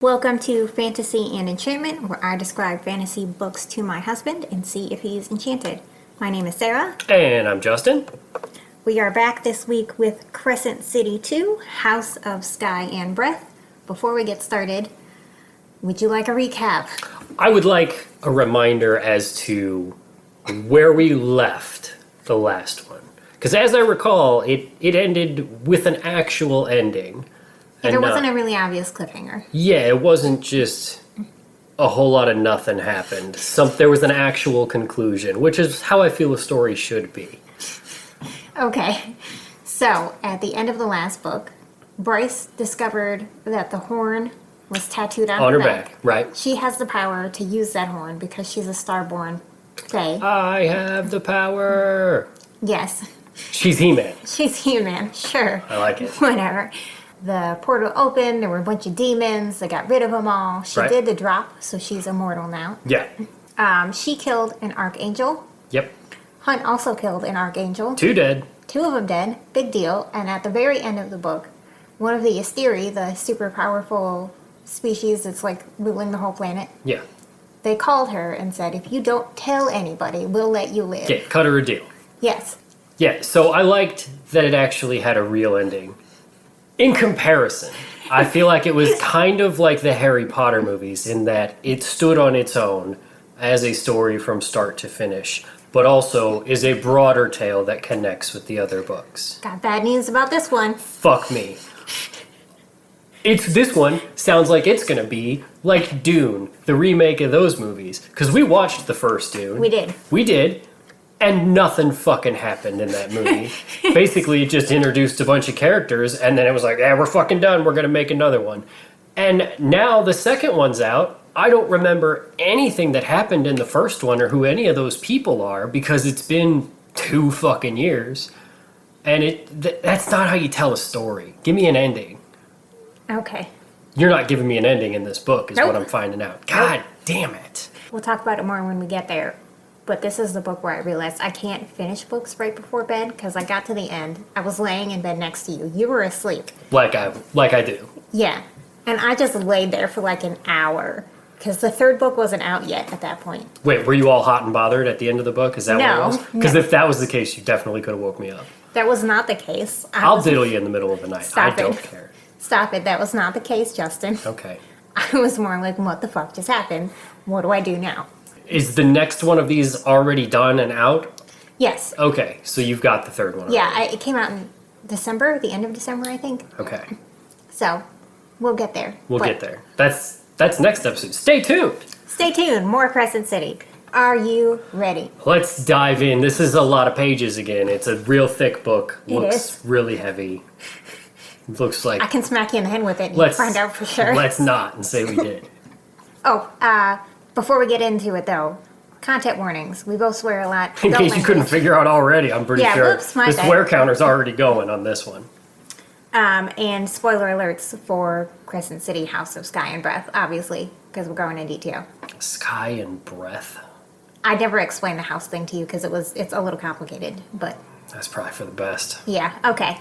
Welcome to Fantasy and Enchantment, where I describe fantasy books to my husband and see if he's enchanted. My name is Sarah. And I'm Justin. We are back this week with Crescent City 2, House of Sky and Breath. Before we get started, would you like a recap? I would like a reminder as to where we left the last one. Because as I recall, it ended with an actual ending. And there wasn't a really obvious cliffhanger. Yeah, it wasn't just a whole lot of nothing happened. There was an actual conclusion, which is how I feel a story should be. Okay, so at the end of the last book, Bryce discovered that the horn was tattooed on her back. Right. She has the power to use that horn because she's a starborn fae. I have the power. Yes. She's He-Man. She's human, sure. I like it. Whatever. The portal opened, there were a bunch of demons, they got rid of them all. She did the drop, so she's immortal now. Yeah. She killed an archangel. Yep. Hunt also killed an archangel. 2 dead. 2 of them dead, big deal. And at the very end of the book, one of the Asteri, the super powerful species that's like ruling the whole planet, Yeah. they called her and said, if you don't tell anybody, we'll let you live. Yeah, cut her a deal. Yes. Yeah, so I liked that it actually had a real ending. In comparison, I feel like it was kind of like the Harry Potter movies in that it stood on its own as a story from start to finish, but also is a broader tale that connects with the other books. Got bad news about this one. Fuck me. This one sounds like it's gonna be like Dune, the remake of those movies. Because we watched the first Dune. We did. And nothing fucking happened in that movie. Basically, it just introduced a bunch of characters, and then it was like, yeah, we're fucking done, we're gonna make another one. And now the second one's out. I don't remember anything that happened in the first one or who any of those people are because it's been 2 fucking years. And that's not how you tell a story. Give me an ending. Okay. You're not giving me an ending in this book, is Nope. what I'm finding out. God damn it. We'll talk about it more when we get there. But this is the book where I realized I can't finish books right before bed because I got to the end. I was laying in bed next to you. You were asleep. Like I do. Yeah. And I just laid there for like an hour because the third book wasn't out yet at that point. Wait, were you all hot and bothered at the end of the book? Is that what it was? Because No. if that was the case, you definitely could have woke me up. That was not the case. I'll diddle you in the middle of the night. Stop I don't it. care. Stop it. That was not the case, Justin. Okay. I was more like, what the fuck just happened? What do I do now? Is the next one of these already done and out? Yes. Okay, so you've got the third one. Yeah, already. it came out in December, the end of December, I think. Okay. So, we'll get there. We'll But get there. That's next episode. Stay tuned. Stay tuned. More Crescent City. Are you ready? Let's dive in. This is a lot of pages again. It's a real thick book. It Looks is. really heavy. Looks like... I can smack you in the head with it and you'll find out for sure. Let's not and say we did. Before we get into it though, content warnings. We both swear a lot. In Don't case you mind couldn't it. figure out already, I'm pretty Yeah, sure whoops, my the bad. swear counter's already going on this one. And spoiler alerts for Crescent City, House of Sky and Breath, obviously, because we're going in detail. Sky and breath. I never explained the house thing to you because it's a little complicated, but That's probably for the best. yeah, okay.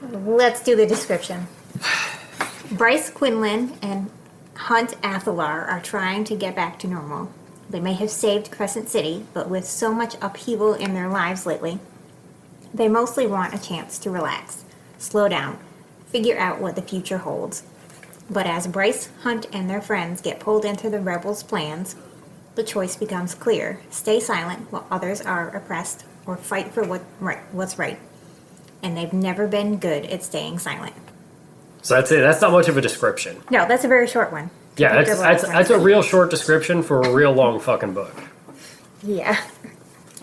Let's do the description. Bryce Quinlan and Hunt Athalar are trying to get back to normal. They may have saved Crescent City, but with so much upheaval in their lives lately, they mostly want a chance to relax, slow down, figure out what the future holds. But as Bryce, Hunt, and their friends get pulled into the rebels' plans, the choice becomes clear. Stay silent while others are oppressed, or fight for what's right. And they've never been good at staying silent. So that's it. That's not much of a description. No, that's a very short one. Yeah, that's a real short description for a real long fucking book. Yeah.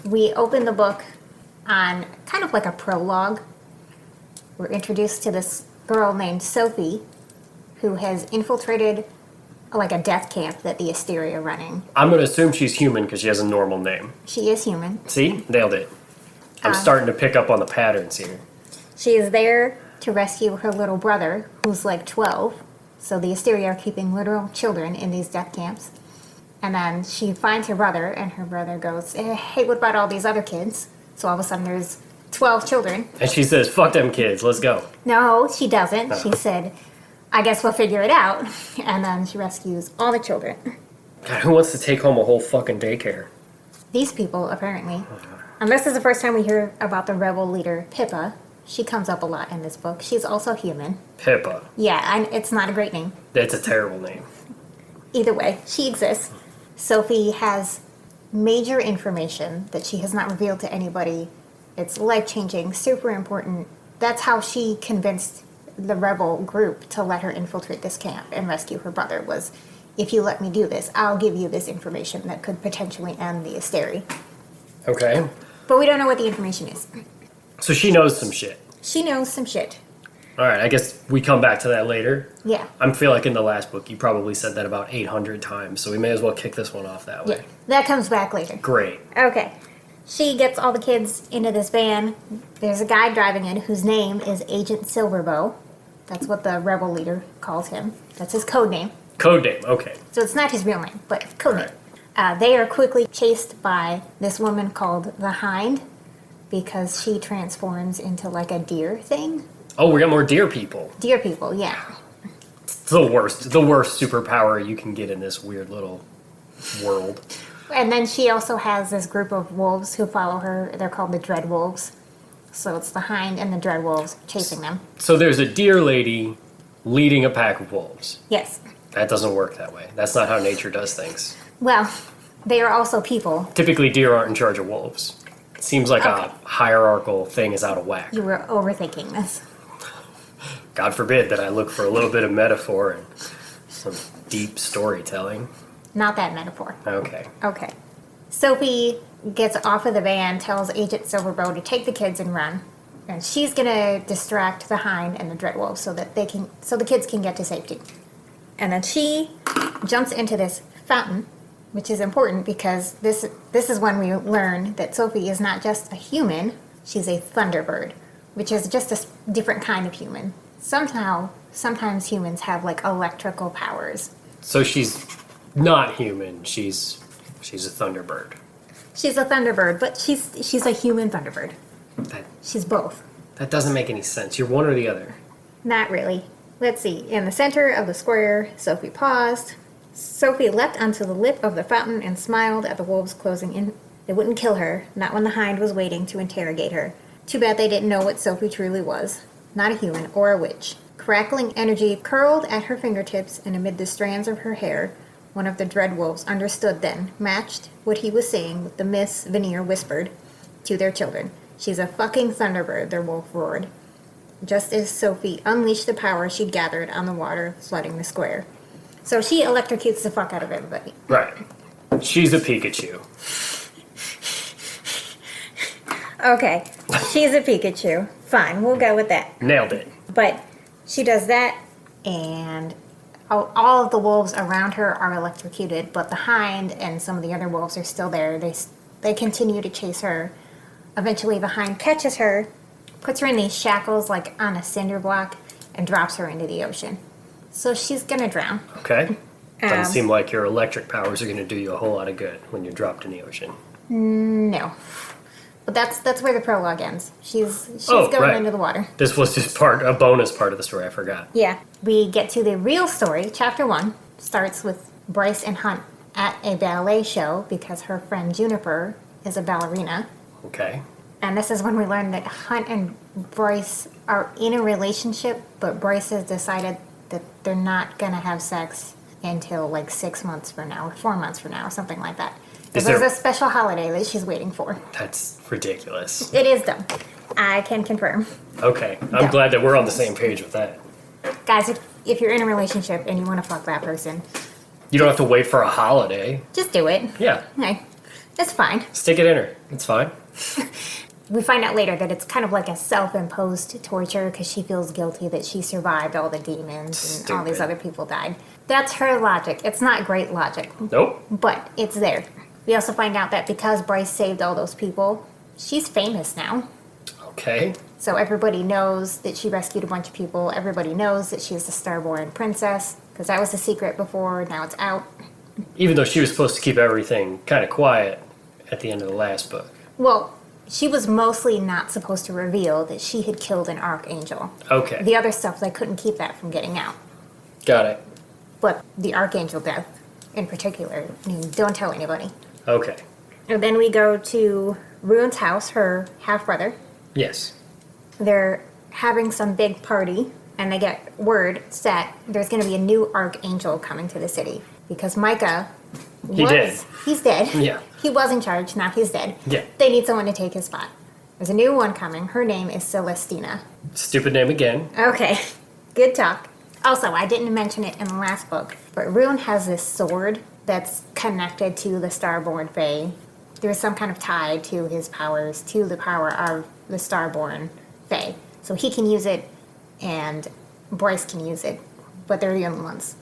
We open the book on kind of like a prologue. We're introduced to this girl named Sophie who has infiltrated like a death camp that the Asteri are running. I'm going to assume she's human because she has a normal name. She is human. See? Nailed it. I'm starting to pick up on the patterns here. She is there to rescue her little brother, who's like 12. So the Asteri are keeping literal children in these death camps. And then she finds her brother, and her brother goes, hey, what about all these other kids? So all of a sudden there's 12 children. And she says, fuck them kids, let's go. No, she doesn't. Oh. She said, I guess we'll figure it out. And then she rescues all the children. God, who wants to take home a whole fucking daycare? These people, apparently. And this is the first time we hear about the rebel leader, Pippa. She comes up a lot in this book. She's also human. Pippa. Yeah, and it's not a great name. That's a terrible name. Either way, she exists. Sophie has major information that she has not revealed to anybody. It's life-changing, super important. That's how she convinced the rebel group to let her infiltrate this camp and rescue her brother, was, if you let me do this, I'll give you this information that could potentially end the hysteria. Okay. But we don't know what the information is. So she knows some shit. She knows some shit. All right, I guess we come back to that later. Yeah. I feel like in the last book you probably said that about 800 times, so we may as well kick this one off that way. Yeah. That comes back later. Great. Okay. She gets all the kids into this van. There's a guy driving in whose name is Agent Silverbow. That's what the rebel leader calls him. That's his code name. Code name, okay. So it's not his real name, but code Right. name. They are quickly chased by this woman called the Hind because she transforms into like a deer thing. Oh, we got more deer people. Deer people, yeah. It's the worst superpower you can get in this weird little world. And then she also has this group of wolves who follow her. They're called the Dread Wolves. So it's the Hind and the Dread Wolves chasing them. So there's a deer lady leading a pack of wolves. Yes. That doesn't work that way. That's not how nature does things. Well, they are also people. Typically, deer aren't in charge of wolves. It seems like Okay. a hierarchical thing is out of whack. You were overthinking this. God forbid that I look for a little bit of metaphor and some deep storytelling. Not that metaphor. Okay. Okay. Sophie gets off of the van, tells Agent Silverbow to take the kids and run. And she's gonna distract the Hind and the Dreadwolves so that the kids can get to safety. And then she jumps into this fountain, which is important because this is when we learn that Sophie is not just a human, she's a Thunderbird, which is just a different kind of human. Sometimes humans have like electrical powers. So she's not human. She's a Thunderbird. She's a Thunderbird, but she's a human Thunderbird. That She's both. that doesn't make any sense. You're one or the other. Not really. Let's see. In the center of the square, Sophie paused. Sophie leapt onto the lip of the fountain and smiled at the wolves closing in. They wouldn't kill her, not when the Hind was waiting to interrogate her. Too bad they didn't know what Sophie truly was. Not a human or a witch. Crackling energy curled at her fingertips, and amid the strands of her hair, one of the Dreadwolves understood then, matched what he was saying with the Miss Veneer whispered to their children. She's a fucking Thunderbird, their wolf roared, just as Sophie unleashed the power she'd gathered on the water flooding the square. So she electrocutes the fuck out of everybody. Right. She's a Pikachu. Okay, she's a Pikachu. Fine, we'll go with that. Nailed it. But she does that, and all of the wolves around her are electrocuted, but the Hind and some of the other wolves are still there. They continue to chase her. Eventually, the Hind catches her, puts her in these shackles like on a cinder block, and drops her into the ocean. So she's gonna drown. Okay. Doesn't Um, seem like your electric powers are going to do you a whole lot of good when you're dropped in the ocean. No. But that's where the prologue ends. She's Oh, going right. into the water. This was just a bonus part of the story. I forgot. Yeah. We get to the real story. Chapter 1 starts with Bryce and Hunt at a ballet show because her friend Juniper is a ballerina. Okay. And this is when we learn that Hunt and Bryce are in a relationship, but Bryce has decided that they're not going to have sex until like 6 months from now or 4 months from now or something like that. Is There's there- a special holiday that she's waiting for. That's ridiculous. It is dumb. I can confirm. Okay. I'm Yeah. glad that we're on the same page with that. Guys, if you're in a relationship and you want to fuck that person, You don't have to wait for a holiday. just do it. Yeah. Okay. It's fine. Stick it in her. It's fine. We find out later that it's kind of like a self-imposed torture because she feels guilty that she survived all the demons and all these Stupid. other people died. That's her logic. It's not great logic, Nope. but it's there. We also find out that because Bryce saved all those people, she's famous now. Okay. So everybody knows that she rescued a bunch of people. Everybody knows that she's the Starborn princess because that was a secret before. Now it's out. Even though she was supposed to keep everything kind of quiet at the end of the last book. Well, she was mostly not supposed to reveal that she had killed an archangel. Okay. The other stuff, they couldn't keep that from getting out. Got it. But the Archangel death in particular, I mean, don't tell anybody. Okay. And then we go to Rune's house, her half-brother. Yes. They're having some big party, and they get word that there's going to be a new Archangel coming to the city. Because Micah he's dead. Yeah. He was in charge, now he's dead. Yeah. They need someone to take his spot. There's a new one coming. Her name is Celestina. Stupid name again. Okay, good talk. Also, I didn't mention it in the last book, but Rune has this sword that's connected to the Starborn Fae. There's some kind of tie to his powers, to the power of the Starborn Fae. So he can use it, and Bryce can use it, but they're the only ones.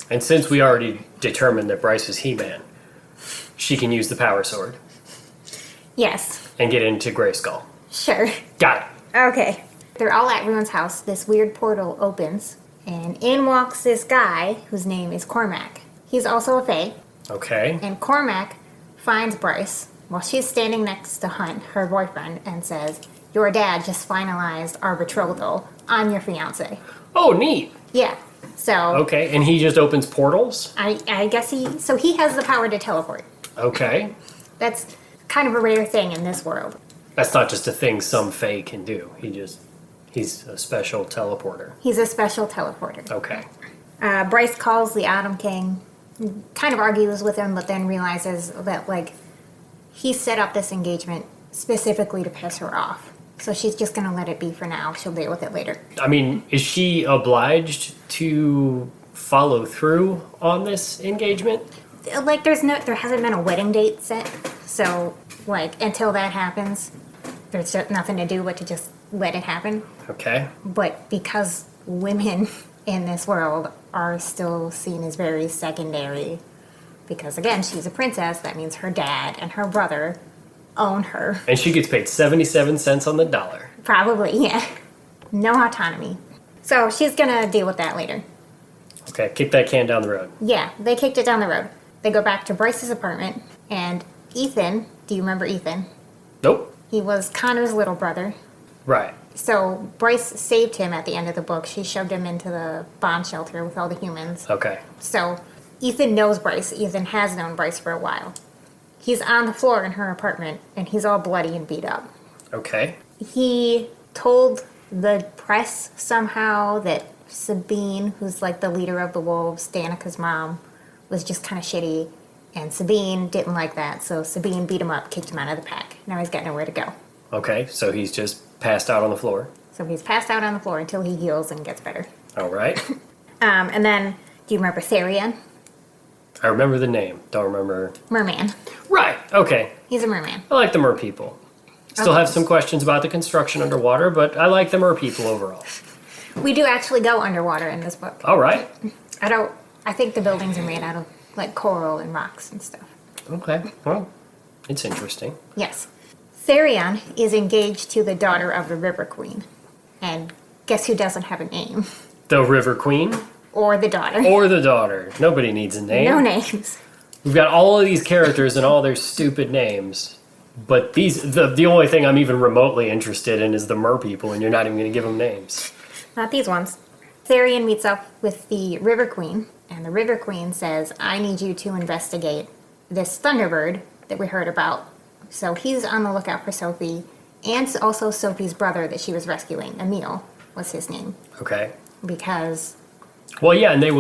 And since we already determined that Bryce is He-Man, she can use the power sword Yes, and get into Grayskull. sure. Got it. Okay. They're all at Rune's house. This weird portal opens, and in walks this guy whose name is Cormac. He's also a Fae, Okay. and Cormac finds Bryce while she's standing next to Hunt, her boyfriend, and says, "Your dad just finalized our betrothal. I'm your fiance." Oh, neat. Yeah. So Okay, and he just opens portals? I guess he has the power to teleport. Okay. That's kind of a rare thing in this world. That's not just a thing some Fae can do. He's a special teleporter. He's a special teleporter. Okay. Bryce calls the Atom King, kind of argues with him, but then realizes that, like, he set up this engagement specifically to piss her off. So she's just going to let it be for now. She'll deal with it later. I mean, is she obliged to follow through on this engagement? Like, there hasn't been a wedding date set. So, like, until that happens, there's just nothing to do but to just let it happen. Okay. But because women in this world are still seen as very secondary, because again, she's a princess, that means her dad and her brother own her. And she gets paid 77 cents on the dollar. Probably, yeah. No autonomy. So she's gonna deal with that later. Okay, kick that can down the road. Yeah, they kicked it down the road. They go back to Bryce's apartment, and Ethan, do you remember Ethan? Nope. He was Connor's little brother. Right. So Bryce saved him at the end of the book. She shoved him into the bomb shelter with all the humans. Okay. So Ethan knows Bryce. Ethan has known Bryce for a while. He's on the floor in her apartment, and he's all bloody and beat up. Okay. He told the press somehow that Sabine, who's like the leader of the wolves, Danica's mom, was just kind of shitty. And Sabine didn't like that, so Sabine beat him up, kicked him out of the pack. Now he's got nowhere to go. Okay, so he's just passed out on the floor. So he's passed out on the floor until he heals and gets better. All right. And then, do you remember Therian? I remember the name. Don't remember. Merman. Right. Okay. He's a merman. I like the mer people. Still Okay. have some questions about the construction underwater, but I like the mer people overall. We do actually go underwater in this book. All right. I think the buildings are made out of like coral and rocks and stuff. Okay. Well, it's interesting. Yes. Therion is engaged to the daughter of the River Queen. And guess who doesn't have a name? The River Queen Or the daughter. or the daughter. Nobody needs a name. No names. We've got all of these characters and all their stupid names. But the only thing I'm even remotely interested in is the mer people, and you're not even going to give them names. Not these ones. Therion meets up with the River Queen, and the River Queen says, I need you to investigate this Thunderbird that we heard about. So he's on the lookout for Sophie, and also Sophie's brother that she was rescuing. Emil was his name. Okay. Because, Well, yeah, and they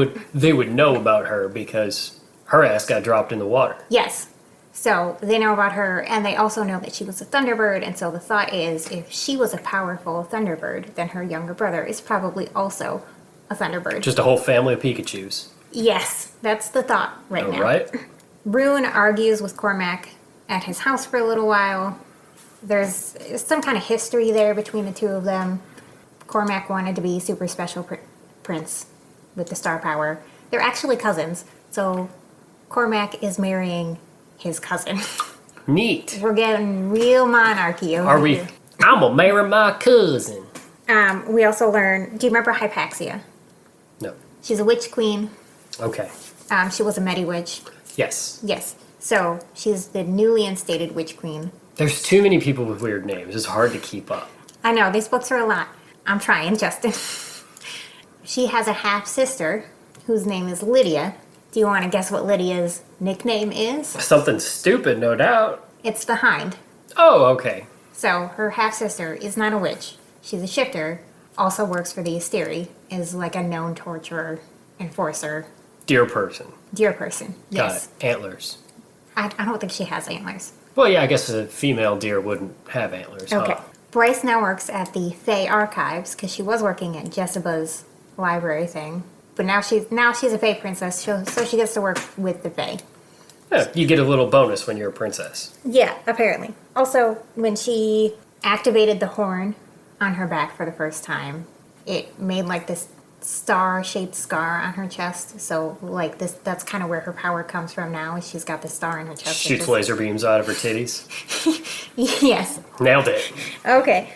would know about her because her ass got dropped in the water. yes. So they know about her, and they also know that she was a Thunderbird, and so the thought is, if she was a powerful Thunderbird, then her younger brother is probably also a Thunderbird. Just a whole family of Pikachus. Yes, that's the thought right All now. right. Rune argues with Cormac at his house for a little while. There's some kind of history there between the two of them. Cormac wanted to be super special prince with the star power. They're actually cousins, so Cormac is marrying his cousin. Neat. We're getting real monarchy over Are we? here. I'm gonna marry my cousin. We also learn, do you remember Hypaxia? No. She's a witch queen. Okay. She was a Medi-witch. Yes. Yes. So she's the newly instated witch queen. There's too many people with weird names. It's hard to keep up. I know, these books are a lot. I'm trying, Justin. She has a half-sister whose name is Lydia. Do you want to guess what Lydia's nickname is? Something stupid, no doubt. It's the Hind. Oh, okay. So her half-sister is not a witch. She's a shifter, also works for the Asteri, is like a known torturer, enforcer, Deer person. deer person. Got Yes. it. Antlers. I don't think she has antlers. Well, yeah, I guess a female deer wouldn't have antlers. Okay. Huh? Bryce now works at the Fae Archives because she was working at Jessica's library thing. But now she's a Fae princess, so she gets to work with the Fae. Yeah, you get a little bonus when you're a princess. Yeah, apparently. Also, when she activated the horn on her back for the first time, it made like this star-shaped scar on her chest. So like that's kind of where her power comes from now. Is she's got the star in her chest. Shoots laser beams out of her titties. Yes. Nailed it. Okay.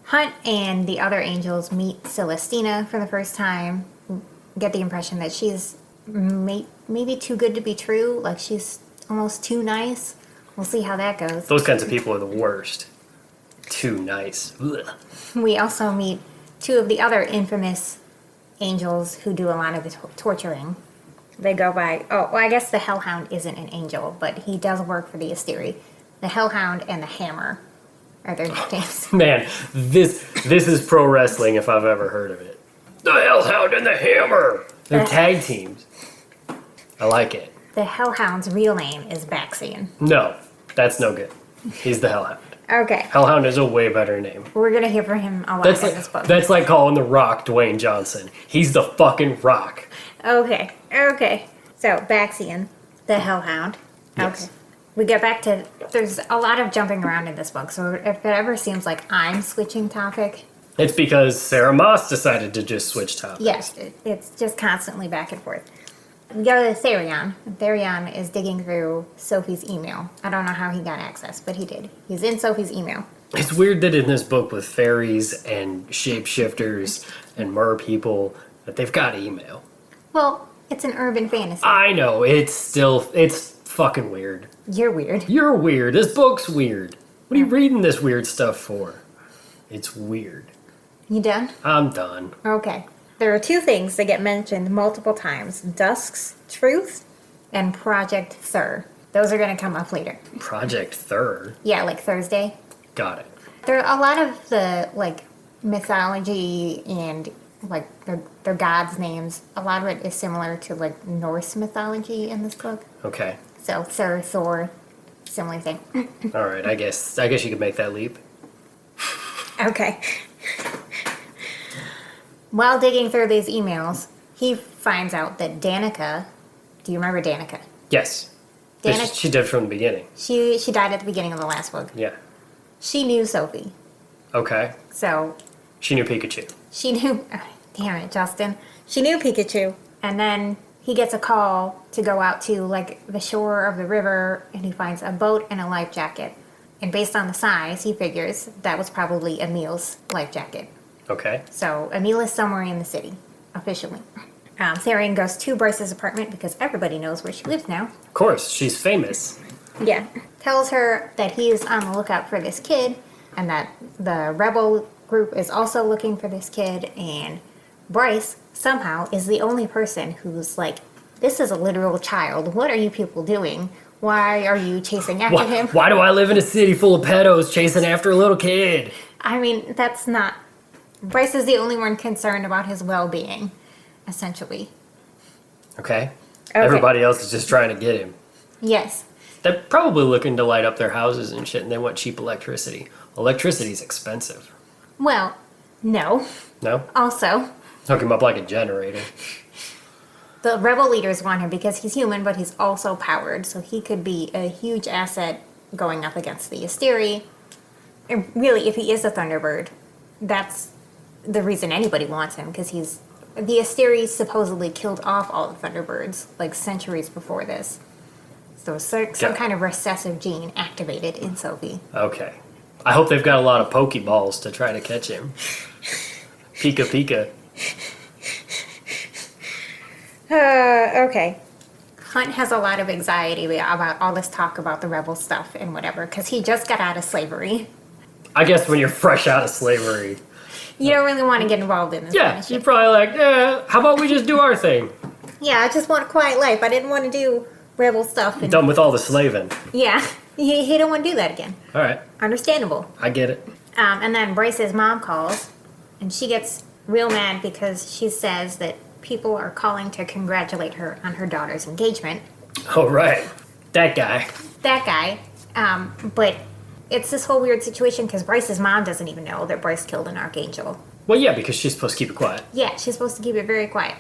Hunt and the other angels meet Celestina for the first time. Get the impression that she's maybe too good to be true. Like she's almost too nice. We'll see how that goes. Those kinds of people are the worst. Too nice. Ugh. We also meet two of the other infamous angels who do a lot of the torturing. They go by, I guess the Hellhound isn't an angel, but he does work for the Asteri. The Hellhound and the Hammer are their nicknames. Man, this is pro wrestling if I've ever heard of it. The Hellhound and the Hammer. They're tag teams. I like it. The Hellhound's real name is Baxian. No, that's no good. He's the Hellhound. Okay, Hellhound is a way better name. we're gonna hear from him a lot That's in this book. that's like calling the Rock Dwayne Johnson. He's the fucking Rock. Okay. So, Baxian, the Hellhound. Yes. Okay. We get back to, there's a lot of jumping around in this book, so if it ever seems like I'm switching topic, It's because Sarah Maas decided to just switch topics. yes, it's just constantly back and forth. We go to Therion. Therion is digging through Sophie's email. I don't know how he got access, but he did. He's in Sophie's email. It's weird that in this book with fairies and shapeshifters and mer people that they've got email. Well, it's an urban fantasy. I know, it's fucking weird. You're weird. You're weird. This book's weird. What are you reading this weird stuff for? It's weird. You done? I'm done. Okay. There are two things that get mentioned multiple times. Dusk's Truth and Project Thur. Those are going to come up later. Project Thur. Yeah, like Thursday. Got it. There are a lot of the, like, mythology and, like, their gods' names. A lot of it is similar to, like, Norse mythology in this book. Okay. So, Thur, Thor, similar thing. All right. I guess you could make that leap. Okay. While digging through these emails, he finds out that Danica, do you remember Danica? Yes. Danica, She did from the beginning. she died at the beginning of the last book. Yeah. She knew Sophie. Okay. So She knew Pikachu. she knew, damn it, Justin. She knew Pikachu. And then he gets a call to go out to, like, the shore of the river, and he finds a boat and a life jacket. And based on the size, he figures that was probably Emil's life jacket. Okay. So Emil is somewhere in the city, officially. Therion goes to Bryce's apartment because everybody knows where she lives now. Of course, she's famous. Yeah. Tells her that he is on the lookout for this kid and that the rebel group is also looking for this kid, and Bryce somehow is the only person who's like, this is a literal child. What are you people doing? Why are you chasing after him? Why do I live in a city full of pedos chasing after a little kid? I mean, that's not... Bryce is the only one concerned about his well-being, essentially. Okay. Everybody else is just trying to get him. Yes. They're probably looking to light up their houses and shit, and they want cheap electricity. Electricity's expensive. Well, no. No? Also, Hook him up like a generator. the rebel leaders want him because he's human, but he's also powered, so he could be a huge asset going up against the Asteri. And really, if he is a Thunderbird, that's the reason anybody wants him, because he's... The Asteri supposedly killed off all the Thunderbirds, like, centuries before this. So some kind of recessive gene activated in Sophie. Okay. I hope they've got a lot of Pokeballs to try to catch him. Pika Pika. Okay. Hunt has a lot of anxiety about all this talk about the rebel stuff and whatever, because he just got out of slavery. I guess when you're fresh out of slavery, You don't really want to get involved in this kind Yeah, of you're shit. probably like, how about we just do our thing? Yeah, I just want a quiet life. I didn't want to do rebel stuff. And, Done with all the slaving. yeah, he don't want to do that again. All right, Understandable. I get it. And then Bryce's mom calls, and she gets real mad because she says that people are calling to congratulate her on her daughter's engagement. All right, that guy. That guy. But it's this whole weird situation because Bryce's mom doesn't even know that Bryce killed an archangel. Well, yeah, because she's supposed to keep it quiet. Yeah, she's supposed to keep it very quiet.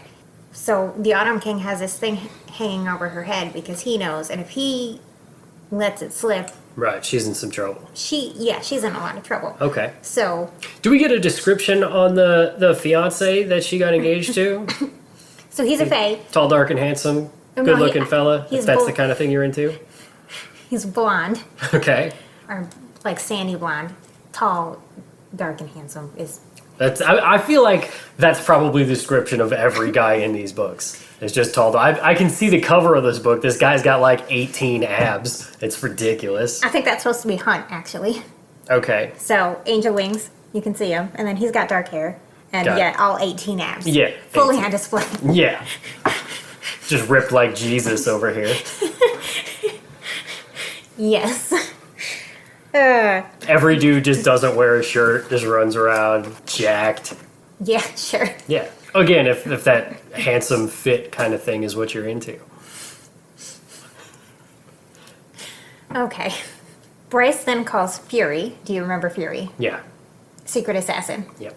So the Autumn King has this thing hanging over her head because he knows, and if he lets it slip, Right, she's in some trouble. she's in a lot of trouble. Okay. So Do we get a description on the fiance that she got engaged to? he's a fae. Tall, dark, and handsome, No, good-looking fella. he's If that's the both. kind of thing you're into. He's blonde, Okay. or like sandy blonde, tall, dark, and handsome. I feel like that's probably the description of every guy in these books. It's just tall. I can see the cover of this book. This guy's got like 18 abs. It's ridiculous. I think that's supposed to be Hunt, actually. Okay. So angel wings, you can see him, and then he's got dark hair, and Got it. all 18 abs. Yeah, fully 18. on display. Yeah. Just ripped like Jesus over here. Yes. Every dude just doesn't wear a shirt, just runs around jacked. Yeah, sure. Yeah. Again, if that handsome fit kind of thing is what you're into. Okay. Bryce then calls Fury. Do you remember Fury? Yeah. Secret assassin. Yep.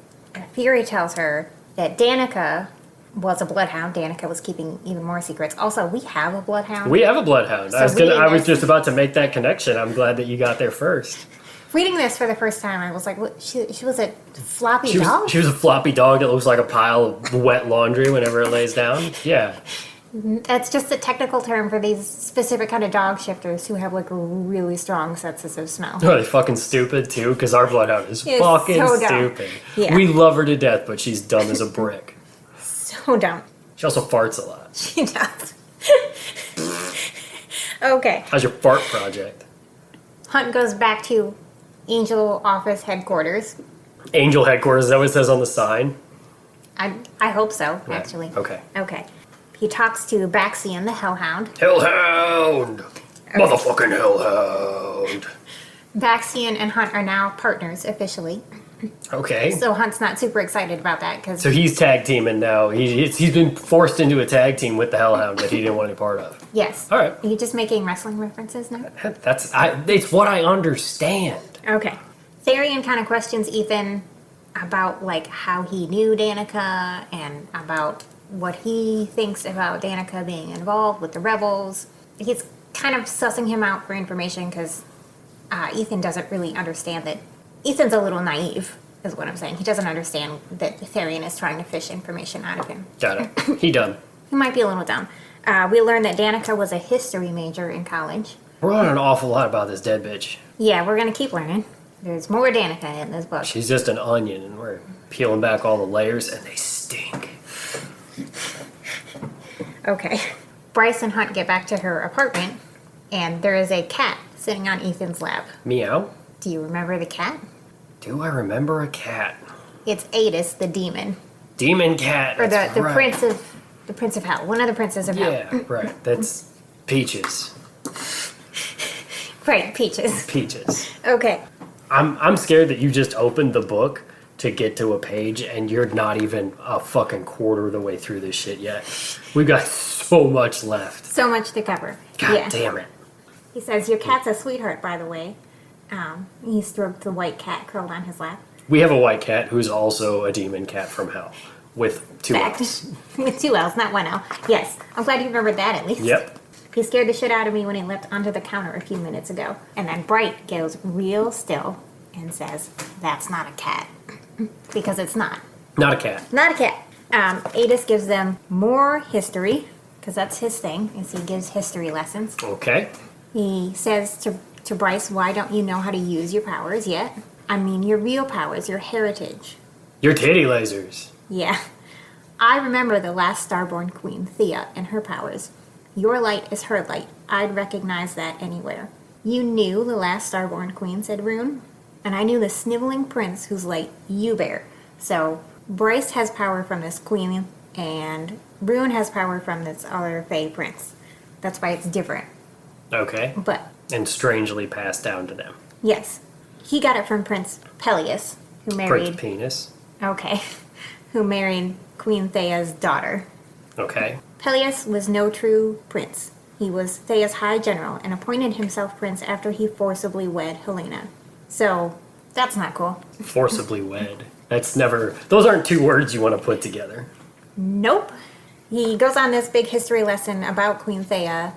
Fury tells her that Danica was a bloodhound. Danica was keeping even more secrets. Also, we have a bloodhound. We have a bloodhound. So I was reading this- just about to make that connection. I'm glad that you got there first. Reading this for the first time, I was like, what? She was a floppy She dog? was a floppy dog that looks like a pile of wet laundry whenever it lays down. Yeah. That's just a technical term for these specific kind of dog shifters who have like really strong senses of smell. Are they fucking stupid too? Because our bloodhound is It's fucking so dumb. stupid. Yeah. We love her to death, but she's dumb as a brick. So dumb. She also farts a lot. She does. Okay. How's your fart project? Hunt goes back to Angel Office headquarters. Angel headquarters, is that what it says on the sign? I hope so, Yeah. actually. Okay. Okay. He talks to Baxian, the Hellhound. Hellhound! Motherfucking hellhound! Baxian and Hunt are now partners officially. Okay. So Hunt's not super excited about that because So he's tag teaming now. He's been forced into a tag team with the Hellhound that he didn't want any part of. yes. All right. Are you just making wrestling references now? It's what I understand. Okay. Therian kind of questions Ethan about like how he knew Danica and about what he thinks about Danica being involved with the rebels. He's kind of sussing him out for information because Ethan doesn't really understand that. Ethan's a little naive, is what I'm saying. He doesn't understand that Therian is trying to fish information out of him. Got it. He done. He might be a little dumb. We learned that Danica was a history major in college. We're learning an awful lot about this dead bitch. Yeah, we're going to keep learning. There's more Danica in this book. She's just an onion, and we're peeling back all the layers, and they stink. Okay. Bryce and Hunt get back to her apartment, and there is a cat sitting on Ethan's lap. Meow? Do you remember the cat? Do I remember a cat? It's Adis, the demon, Demon cat. or that's the right. prince of hell. One of the princes of hell. Yeah, right. That's Peaches. Right, Peaches. Peaches. Okay. I'm scared that you just opened the book to get to a page and you're not even a fucking quarter of the way through this shit yet. We've got so much left. So much to cover. God damn it. He says, your cat's a sweetheart, by the way. He stroked the white cat curled on his lap. We have a white cat who's also a demon cat from hell with two Fact. L's. With 2 L's, not 1 L. Yes. I'm glad you remembered that at least. Yep. He scared the shit out of me when he leapt onto the counter a few minutes ago. And then Bright goes real still and says, that's not a cat. Because it's not. Not a cat. Not a cat. Adis gives them more history, because that's his thing, is he gives history lessons. Okay. He says to Bryce, why don't you know how to use your powers yet? I mean, your real powers, your heritage. Your titty lasers. Yeah. I remember the last Starborn Queen, Thea, and her powers. Your light is her light. I'd recognize that anywhere. You knew the last Starborn Queen, said Rune. And I knew the sniveling prince whose light you bear. So Bryce has power from this queen, and Rune has power from this other Fey prince. That's why it's different. Okay. But And strangely passed down to them. yes, he got it from Prince Peleus, who Prince married. Penis. Okay, who married Queen Thea's daughter. Okay. Peleus was no true prince. He was Thea's high general and appointed himself prince after he forcibly wed Helena. So, that's not cool. Forcibly wed. That's never... Those aren't two words you want to put together. Nope. He goes on this big history lesson about Queen Thea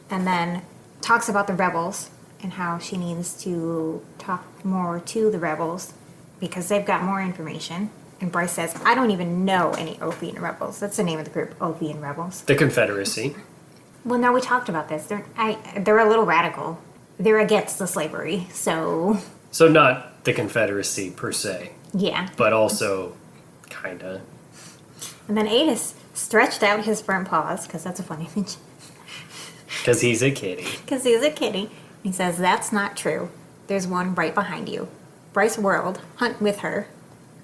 and then talks about the rebels and how she needs to talk more to the rebels because they've got more information. And Bryce says, I don't even know any Ophian rebels. That's the name of the group, Ophian rebels. The Confederacy. Well, no, we talked about this. They're a little radical. They're against the slavery, so So not the Confederacy per se, yeah. but also kinda. And then Adis stretched out his front paws, because that's a funny image, Because he's a kitty. because he's a kitty. He says, that's not true. There's one right behind you. Bryce whirled, Hunt with her.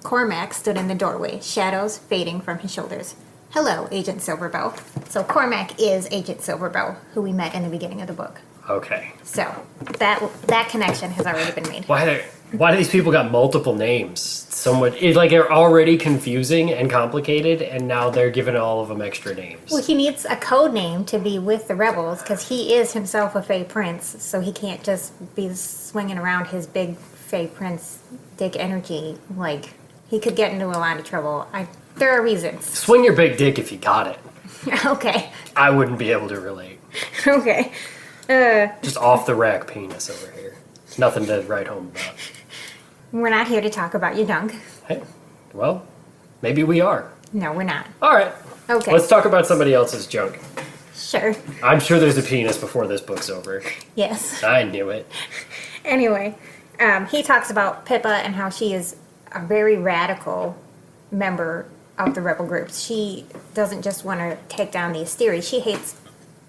Cormac stood in the doorway, shadows fading from his shoulders. Hello, Agent Silverbow. So Cormac is Agent Silverbow, who we met in the beginning of the book. Okay. So that connection has already been made. Why do these people got multiple names? So much... It's like they're already confusing and complicated, and now they're giving all of them extra names. Well, he needs a code name to be with the rebels because he is himself a Fey Prince, so he can't just be swinging around his big Fey Prince dick energy. Like, he could get into a lot of trouble. There are reasons. Swing your big dick if you got it. Okay. I wouldn't be able to relate. Okay. Just off the rack penis over here. Nothing to write home about. We're not here to talk about your junk. Hey, well, maybe we are. No, we're not. All right. Okay. Let's talk about somebody else's junk. Sure. I'm sure there's a penis before this book's over. Yes. I knew it. Anyway, he talks about Pippa and how she is a very radical member of the rebel groups. She doesn't just want to take down the Asteris. She hates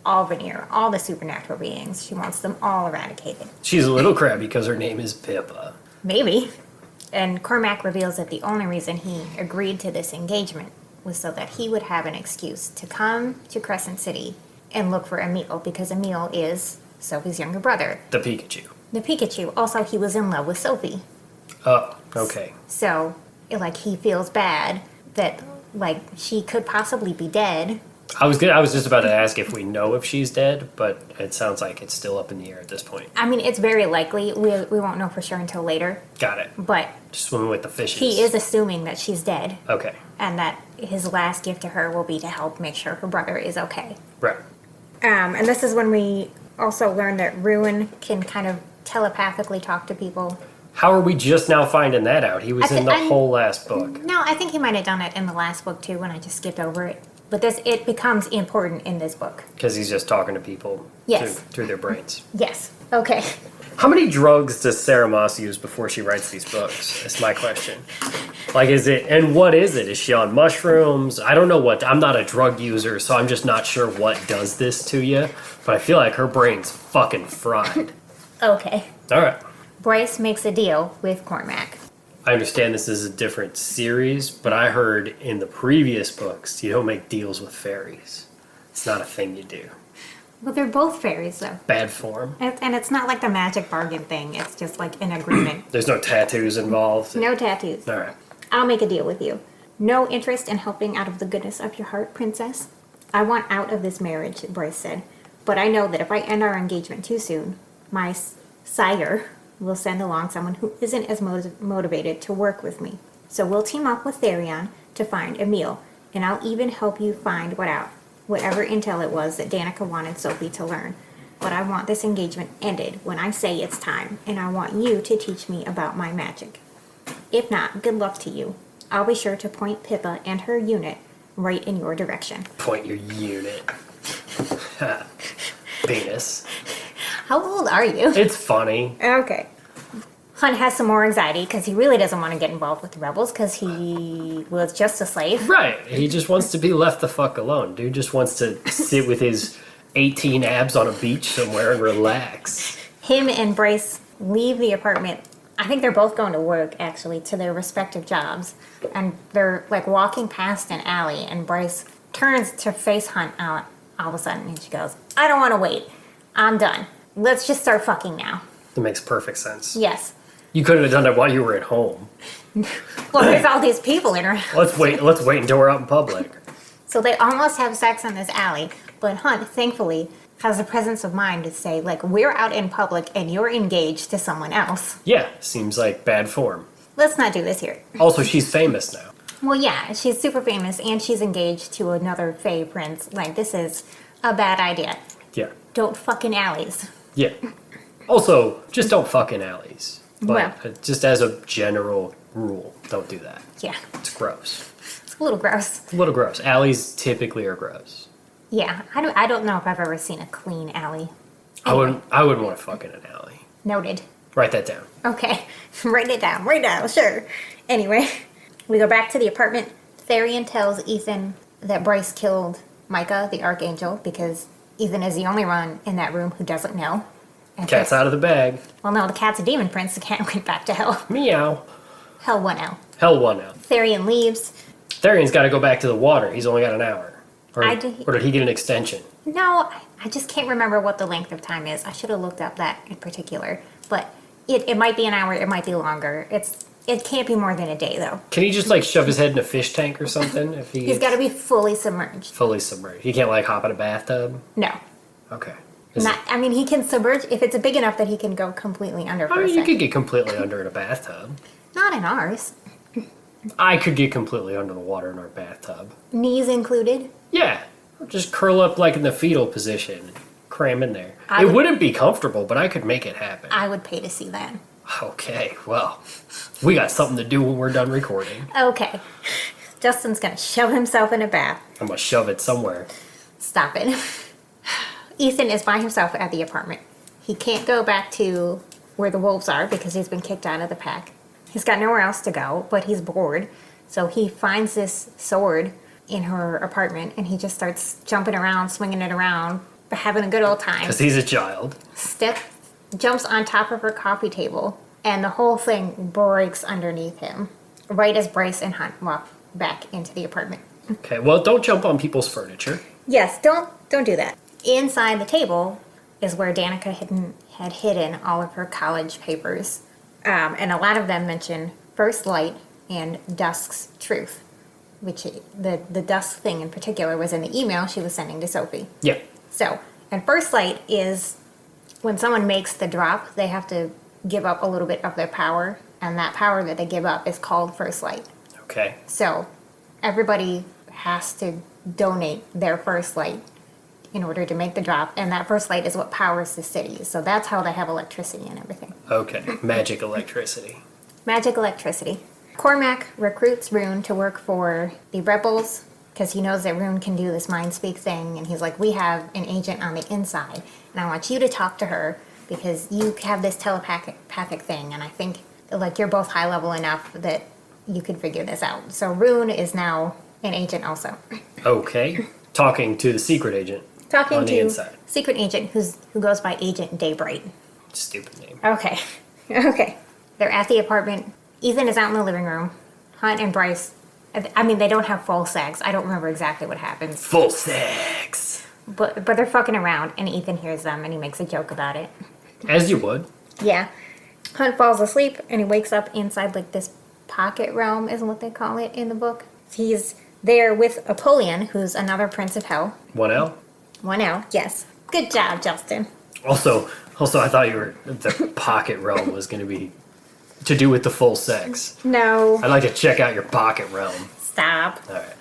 all Veneer, all the supernatural beings. She wants them all eradicated. She's a little crabby because her name is Pippa. Maybe. And Cormac reveals that the only reason he agreed to this engagement was so that he would have an excuse to come to Crescent City and look for Emil, because Emil is Sophie's younger brother. The Pikachu. The Pikachu. Also, he was in love with Sophie. Oh, okay. So, like, he feels bad that, like, she could possibly be dead. I was just about to ask if we know if she's dead, but it sounds like it's still up in the air at this point. I mean, it's very likely. We won't know for sure until later. Got it. But Just swimming with the fishes. he is assuming that she's dead. Okay. And that his last gift to her will be to help make sure her brother is okay. Right. And this is when we also learn that Ruin can kind of telepathically talk to people. How are we just now finding that out? He was in the whole last book. No, I think he might have done it in the last book too when I just skipped over it. But it becomes important in this book. Because he's just talking to people Yes. through their brains. Yes. Okay. How many drugs does Sarah Maas use before she writes these books? That's my question. Like, what is it? Is she on mushrooms? I don't know what. I'm not a drug user, so I'm just not sure what does this to you. But I feel like her brain's fucking fried. Okay. All right. Bryce makes a deal with Cormac. I understand this is a different series, but I heard in the previous books, you don't make deals with fairies. It's not a thing you do. Well, they're both fairies, though. Bad form. And it's not like the magic bargain thing. It's just like an agreement. There's no tattoos involved. No tattoos. All right. I'll make a deal with you. No interest in helping out of the goodness of your heart, princess. I want out of this marriage, Bryce said. But I know that if I end our engagement too soon, my sire will send along someone who isn't as motivated to work with me. So we'll team up with Therion to find Emil, and I'll even help you find whatever intel it was that Danica wanted Sophie to learn. But I want this engagement ended when I say it's time, and I want you to teach me about my magic. If not, good luck to you. I'll be sure to point Pippa and her unit right in your direction. Point your unit. Penis. How old are you? It's funny. Okay. Hunt has some more anxiety because he really doesn't want to get involved with the rebels because he was just a slave. Right. He just wants to be left the fuck alone. Dude just wants to sit with his 18 abs on a beach somewhere and relax. Him and Bryce leave the apartment I think they're both going to work, actually, to their respective jobs. And they're, like, walking past an alley, and Bryce turns to face Hunt out all of a sudden, and she goes, I don't want to wait. I'm done. Let's just start fucking now. That makes perfect sense. Yes. You couldn't have done that while you were at home. Well, there's all these people in her. Let's wait until we're out in public. So they almost have sex in this alley, but Hunt, thankfully, has the presence of mind to say, like, we're out in public and you're engaged to someone else. Yeah, seems like bad form. Let's not do this here. Also, she's famous now. Well, yeah, she's super famous and she's engaged to another Fae prince. Like, this is a bad idea. Yeah. Don't fuck in alleys. Yeah. Also, just don't fuck in alleys. But Well. just as a general rule, don't do that. Yeah, It's gross. it's a little gross. It's a little gross. Alleys typically are gross. Yeah, I don't know if I've ever seen a clean alley. I wouldn't want to fuck in an alley. Noted. Write that down. Okay, write it down, right now, sure. Anyway, we go back to the apartment. Therian tells Ethan that Bryce killed Micah, the Archangel, because Ethan is the only one in that room who doesn't know. And Cat's out of the bag. Well, no, the cat's a demon prince. The cat went back to hell. Meow. Hell 1L. Hell 1 out. Therian leaves. Therian's got to go back to the water. He's only got an hour. Or I did- or did he get an extension? No, I just can't remember what the length of time is. I should have looked up that in particular. But it might be an hour, it might be longer. It can't be more than a day, though. Can he just like shove his head in a fish tank or something? If He's got to be fully submerged. fully submerged. He can't like hop in a bathtub? No. Okay. I mean, he can submerge if it's big enough that he can go completely under for I a mean, you second. could get completely under in a bathtub. Not in ours. I could get completely under the water in our bathtub. Knees included. Yeah. Just curl up like in the fetal position and cram in there. I It would- wouldn't be comfortable, but I could make it happen. I would pay to see that. Okay, well, we got something to do when we're done recording. Okay. Justin's gonna shove himself in a bath. I'm gonna shove it somewhere. Stop it. Ethan is by himself at the apartment. He can't go back to where the wolves are because he's been kicked out of the pack. He's got nowhere else to go, but he's bored. So he finds this sword in her apartment and he just starts jumping around, swinging it around, having a good old time. Because he's a child. Jumps on top of her coffee table, and the whole thing breaks underneath him, right as Bryce and Hunt walk back into the apartment. Okay, well, don't jump on people's furniture. Yes, don't do that. Inside the table is where Danica had hidden all of her college papers, and a lot of them mention First Light and Dusk's Truth, which the Dusk thing in particular was in the email she was sending to Sophie. Yeah. So, and First Light is when someone makes the drop, they have to give up a little bit of their power, and that power that they give up is called First Light. Okay. So, everybody has to donate their First Light in order to make the drop, and that First Light is what powers the city. So that's how they have electricity and everything. Okay. Magic electricity. Magic electricity. Cormac recruits Rune to work for the rebels because he knows that Rune can do this mind speak thing, and he's like, we have an agent on the inside, and I want you to talk to her because you have this telepathic thing, and I think like you're both high level enough that you could figure this out. So Rune is now an agent also. Okay. Talking to the secret agent. Talking on the to inside. secret agent who goes by Agent Daybright. Stupid name. Okay. Okay. They're at the apartment. Ethan is out in the living room. Hunt and Bryce, I mean, they don't have full sex. I don't remember exactly what happens. Full sex. But they're fucking around, and Ethan hears them, and he makes a joke about it. As you would. Yeah. Hunt falls asleep, and he wakes up inside, like, this pocket realm, is what they call it in the book. He's there with Apollyon, who's another prince of hell. 1L. 1L, yes. Good job, Justin. Also, I thought the pocket realm was going to be to do with the full sex. No. I'd like to check out your pocket realm. Stop. All right.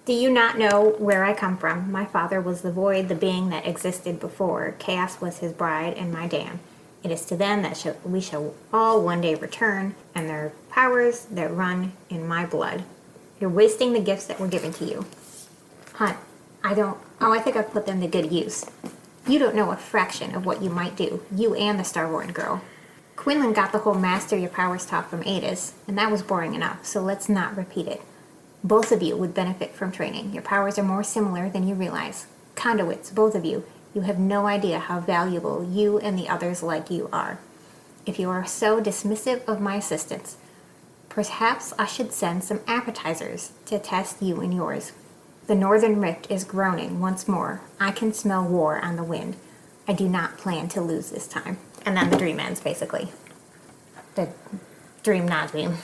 Do you not know where I come from? My father was the void, the being that existed before. Chaos was his bride and my dam. It is to them that we shall all one day return, and their powers that run in my blood. You're wasting the gifts that were given to you. Hunt, I think I've put them to good use. You don't know a fraction of what you might do, you and the Starborn girl. Quinlan got the whole master your powers talk from Adis, and that was boring enough, so let's not repeat it. Both of you would benefit from training. Your powers are more similar than you realize. Conduits, both of you. You have no idea how valuable you and the others like you are. if you are so dismissive of my assistance, perhaps I should send some appetizers to test you and yours. The northern rift is groaning once more. I can smell war on the wind. I do not plan to lose this time. And then the dream ends, basically. The dream, not dream.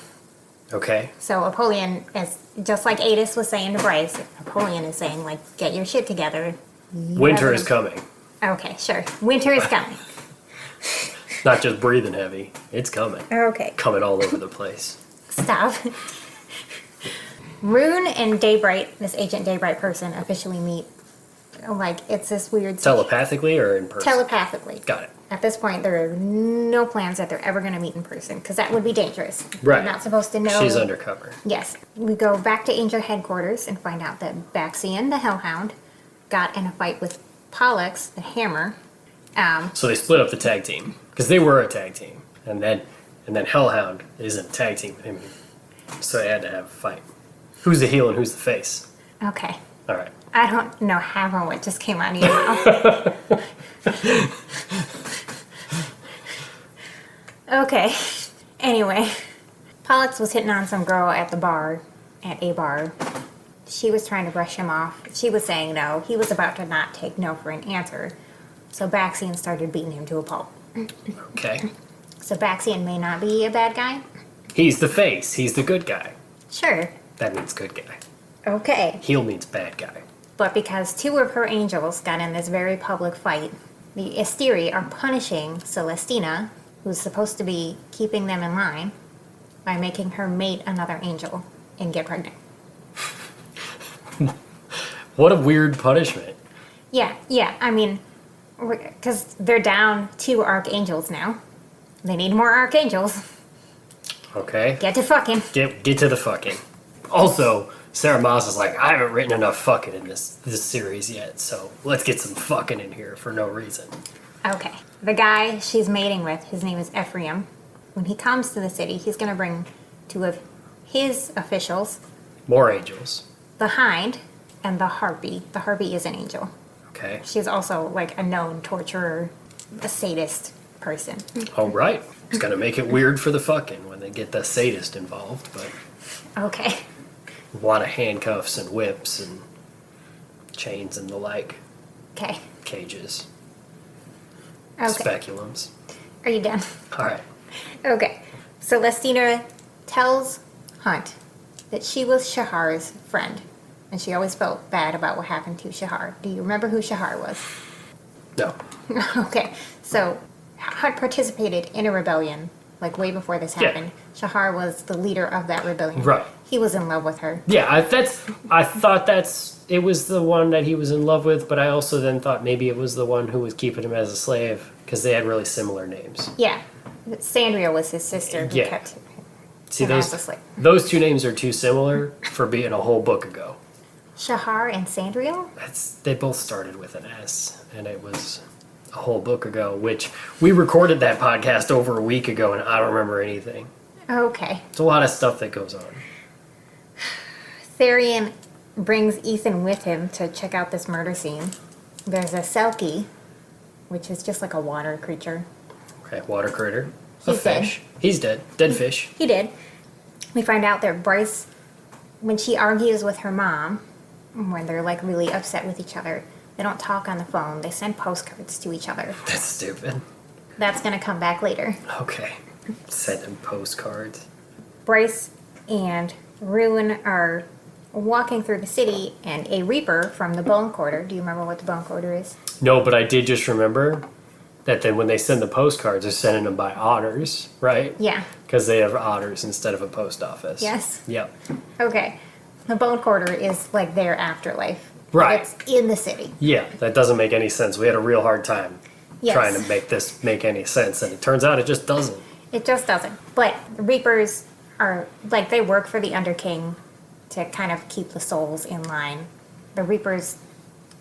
Okay. So Apollyon is, just like Adis was saying to Bryce, Apollyon is saying, like, get your shit together. Winter is coming. Okay, sure. Winter is coming. Not just breathing heavy. It's coming. Okay. Coming all over the place. Stop. Rune and Daybright, this Agent Daybright person, officially meet. Like, it's this weird... Telepathically or in person? Telepathically. Got it. At this point, there are no plans that they're ever going to meet in person, because that would be dangerous. Right. You're not supposed to know... She's undercover. Yes. We go back to Angel headquarters and find out that Baxian, the Hellhound, got in a fight with Pollux, the Hammer. So they split up the tag team. Because they were a tag team. And then Hellhound isn't a tag team anymore. So they had to have a fight. Who's the heel and who's the face? Okay. All right. I don't know half of what just came out of your mouth. Okay. Anyway, Pollux was hitting on some girl at a bar. She was trying to brush him off. She was saying no. He was about to not take no for an answer. So Baxian started beating him to a pulp. Okay. So Baxian may not be a bad guy? He's the face. He's the good guy. Sure. That means good guy. Okay. Heel means bad guy. But because two of her angels got in this very public fight, the Asteri are punishing Celestina, who's supposed to be keeping them in line, by making her mate another angel and get pregnant. What a weird punishment. Yeah, I mean, because they're down 2 archangels now. They need more archangels. Okay. Get to fucking. Get to the fucking. Also, Sarah Maas is like, I haven't written enough fucking in this series yet, so let's get some fucking in here for no reason. Okay. The guy she's mating with, his name is Ephraim. When he comes to the city, he's going to bring 2 of his officials, More angels. the Hind and the Harpy. The Harpy is an angel. Okay. She's also like a known torturer, a sadist person. All right. It's gonna make it weird for the fucking when they get the sadist involved, but Okay. a lot of handcuffs and whips and chains and the like. Okay. Cages. Okay. Speculums. Are you done? All right. Okay. Celestina tells Hunt that she was Shahar's friend, and she always felt bad about what happened to Shahar. Do you remember who Shahar was? No. Okay. So Hunt participated in a rebellion, like way before this Yeah. happened. Shahar was the leader of that rebellion. Right. He was in love with her. Yeah, I thought it was the one that he was in love with, but I also then thought maybe it was the one who was keeping him as a slave because they had really similar names. Yeah. Sandria was his sister who Yeah. kept See, him as a slave. those 2 names are too similar for being a whole book ago. Shahar and Sandriel? They both started with an S, and it was a whole book ago, which we recorded that podcast over a week ago, and I don't remember anything. Okay. It's a lot of stuff that goes on. Therian brings Ethan with him to check out this murder scene. There's a Selkie, which is just like a water creature. Okay, water critter. A He's dead. fish. He's dead. Dead fish. He did. We find out that Bryce, when she argues with her mom, when they're like really upset with each other, they don't talk on the phone. They send postcards to each other. That's stupid. That's going to come back later. Okay. Send him postcards. Bryce and Ruin are walking through the city, and a Reaper from the Bone Quarter. Do you remember what the Bone Quarter is? No, but I did just remember that then when they send the postcards, they're sending them by otters, right? Yeah. Because they have otters instead of a post office. Yes. Yep. Okay. The Bone Quarter is like their afterlife. Right. It's in the city. Yeah, that doesn't make any sense. We had a real hard time Yes. trying to make this make any sense, and it turns out it just doesn't. It just doesn't. But the Reapers are, like, they work for the Underking to kind of keep the souls in line. The Reapers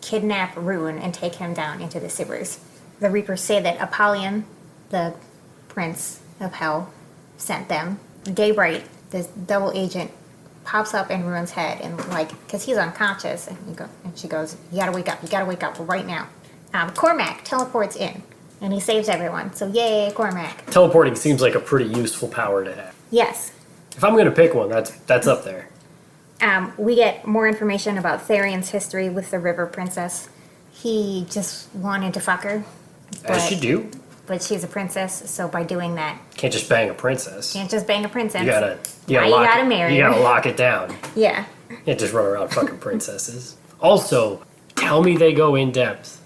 kidnap Ruin and take him down into the sewers. The Reapers say that Apollyon, the Prince of Hell, sent them. Daybright, this double agent, pops up in Ruin's head and, like, because he's unconscious, and she goes, you gotta wake up right now. Cormac teleports in. And he saves everyone. So yay, Cormac. Teleporting seems like a pretty useful power to have. Yes. If I'm gonna pick one, that's up there. We get more information about Therion's history with the River Princess. He just wanted to fuck her. As you do. But she's a princess, so by doing that, Can't just bang a princess. can't just bang a princess. You gotta marry You her. gotta lock it down. Yeah. You can't just run around fucking princesses. Also, tell me they go in depth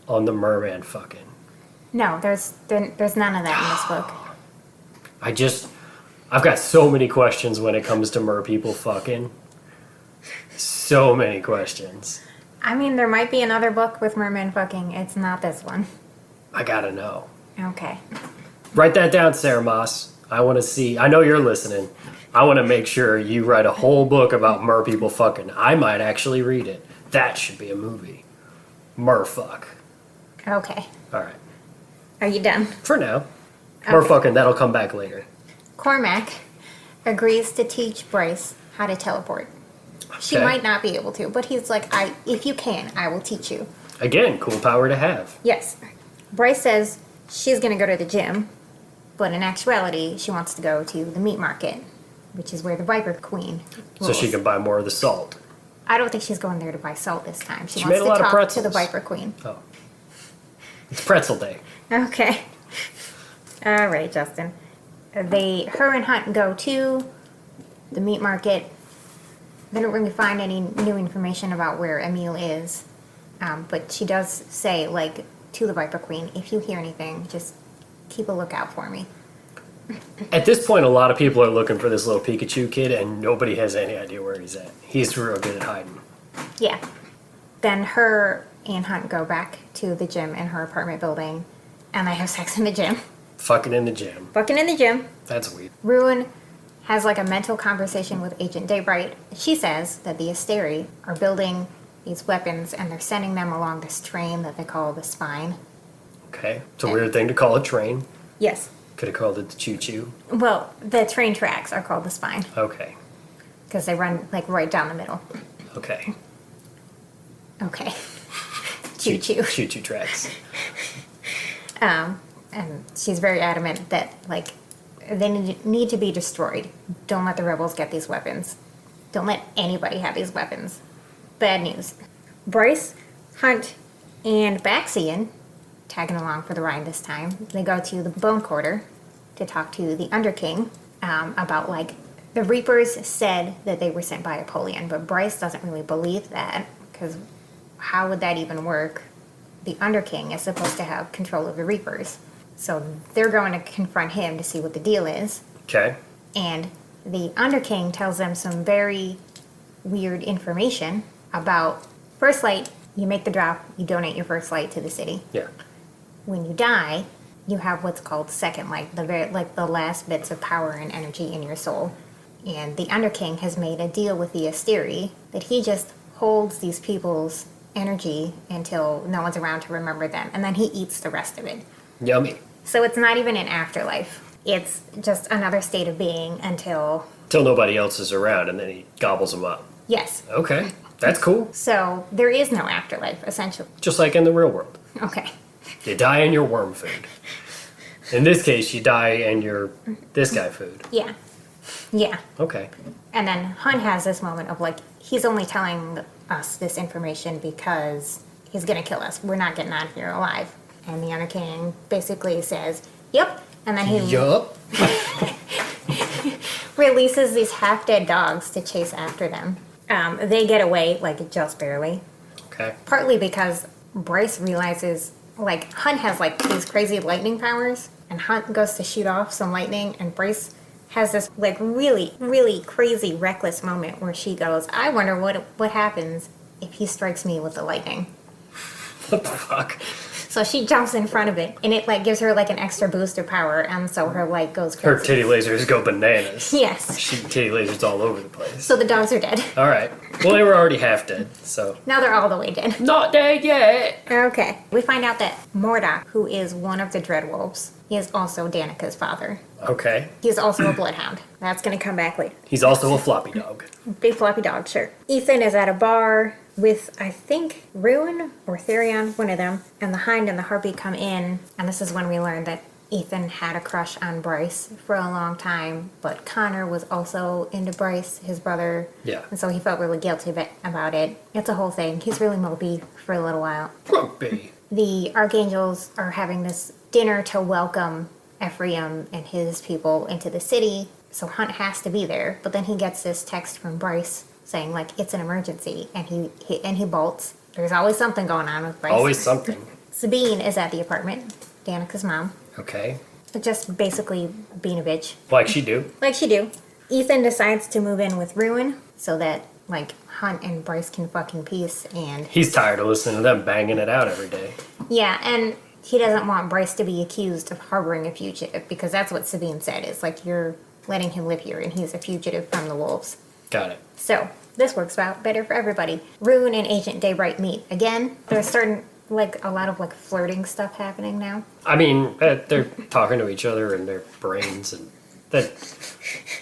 on the merman fucking. No, there's none of that in this book. I've got so many questions when it comes to mer people fucking. So many questions. I mean, there might be another book with mermen fucking. It's not this one. I gotta know. Okay. Write that down, Sarah Maas. I want to see. I know you're listening. I want to make sure you write a whole book about mer people fucking. I might actually read it. That should be a movie. Mer fuck. Okay. All right. Are you done? For now. Mer Okay. fucking. That'll come back later. Cormac agrees to teach Bryce how to teleport. She Okay. might not be able to, but he's like, if you can, I will teach you. Again, cool power to have. Yes. Bryce says she's going to go to the gym, but in actuality, she wants to go to the meat market, which is where the Viper Queen So she rules. can buy more of the salt. I don't think she's going there to buy salt this time. She She wants made a to lot of talk to the pretzels. Viper Queen. Oh. It's pretzel day. Okay. All right, Justin. Her and Hunt go to the meat market. They don't really find any new information about where Emil is. But she does say, like, to the Viper Queen, if you hear anything, just keep a lookout for me. At this point, a lot of people are looking for this little Pikachu kid, and nobody has any idea where he's at. He's real good at hiding. Yeah. Then her and Hunt go back to the gym in her apartment building, and they have sex in the gym. Fucking in the gym. Fucking in the gym. That's weird. Ruin has like a mental conversation with Agent Daybright. She says that the Asteri are building these weapons and they're sending them along this train that they call the Spine. Okay. It's a weird thing to call a train. Yes. Could have called it the choo-choo. Well, the train tracks are called the Spine Okay. because they run like right down the middle. Okay. Okay. Choo-choo. Choo-choo tracks. And she's very adamant that like they need to be destroyed. Don't let the rebels get these weapons. Don't let anybody have these weapons. Bad news. Bryce, Hunt, and Baxian, tagging along for the ride this time, they go to the Bone Quarter to talk to the Underking about like the Reapers said that they were sent by Apollyon, but Bryce doesn't really believe that because how would that even work? The Underking is supposed to have control of the Reapers. So they're going to confront him to see what the deal is. Okay. And the Underking tells them some very weird information about First Light. You make the drop, you donate your First Light to the city. Yeah. When you die, you have what's called Second Light, the last bits of power and energy in your soul. And the Underking has made a deal with the Asteri that he just holds these people's energy until no one's around to remember them, and then he eats the rest of it. Yummy. So it's not even an afterlife. It's just another state of being until... Till nobody else is around, and then he gobbles them up. Yes. Okay. That's cool. So there is no afterlife, essentially. Just like in the real world. Okay. You die in your worm food. In this case, you die in your this guy food. Yeah. Yeah. Okay. And then Hun has this moment of like, he's only telling us this information because he's gonna kill us. We're not getting out of here alive. And the Honor King basically says, yep. And then he Yup. releases these half-dead dogs to chase after them. They get away, like, just barely. Okay. Partly because Bryce realizes, like, Hunt has, like, these crazy lightning powers, and Hunt goes to shoot off some lightning, and Bryce has this, like, really, really crazy, reckless moment where she goes, I wonder what happens if he strikes me with the lightning. What the fuck? So she jumps in front of it, and it, like, gives her, like, an extra boost of power, and so her light goes Her crazy. titty lasers go bananas. Yes. Shooting titty lasers all over the place. So the dogs are dead. All right. Well, they were already half dead, so. Now they're all the way dead. Not dead yet. Okay. We find out that Mordok, who is one of the Dreadwolves, he is also Danica's father. Okay. He's also a bloodhound. That's going to come back later. He's also a floppy dog. Big floppy dog, sure. Ethan is at a bar with, I think, Rune or Therion, one of them, and the Hind and the Harpy come in, and this is when we learn that Ethan had a crush on Bryce for a long time, but Connor was also into Bryce, his brother. Yeah. And so he felt really guilty about it. It's a whole thing. He's really mopey for a little while. Grumpy. The Archangels are having this dinner to welcome Ephraim and his people into the city, so Hunt has to be there. But then he gets this text from Bryce saying, like, it's an emergency, and he bolts. There's always something going on with Bryce. Always something. Sabine is at the apartment, Danica's mom. Okay. Just basically being a bitch. Like she do. Like she do. Ethan decides to move in with Ruin so that, like, Hunt and Bryce can fucking peace, and... He's tired of listening to them banging it out every day. Yeah, and he doesn't want Bryce to be accused of harboring a fugitive, because that's what Sabine said, is, like, you're letting him live here, and he's a fugitive from the wolves. Got it. So, this works out better for everybody. Rune and Agent Daybright meet again. There's certain... like a lot of like flirting stuff happening now. I mean, they're talking to each other in their brains, and that